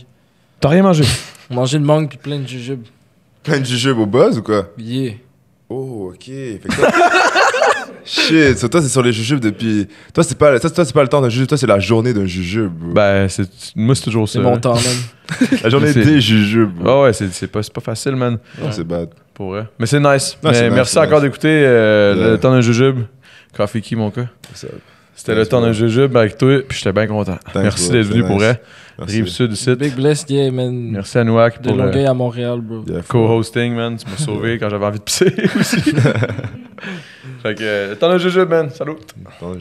T'as rien mangé? Mangé une mangue puis plein de jujubes. Plein de jujubes au buzz ou quoi? Yeah. Oh, ok. Fait que toi- Shit, so toi, c'est sur les jujubes depuis. Toi, c'est pas le temps d'un jujube, toi, c'est la journée d'un jujube, bro. Ben, moi, c'est toujours ça. C'est mon temps, man. La journée c'est- des jujubes, bro. Ouais, c'est pas facile, man. Non, c'est bad. Pour vrai. Mais c'est nice. Non, Mais c'est nice, merci c'est encore nice. d'écouter Yeah. le temps d'un jujube. Coffee Key, mon cas. Ça- C'était le temps d'un jujube avec toi, puis j'étais bien content. Merci bro, d'être venu c'est pour nice. vrai. Merci. Rive-Sud du site. Big bless, yeah, man. Merci à Nouak De pour Longueuil à Montréal, bro. Yeah, co-hosting, man. Tu m'as sauvé quand j'avais envie de pisser aussi. Fait que, le temps d'un jujube, man. Salut. Attends,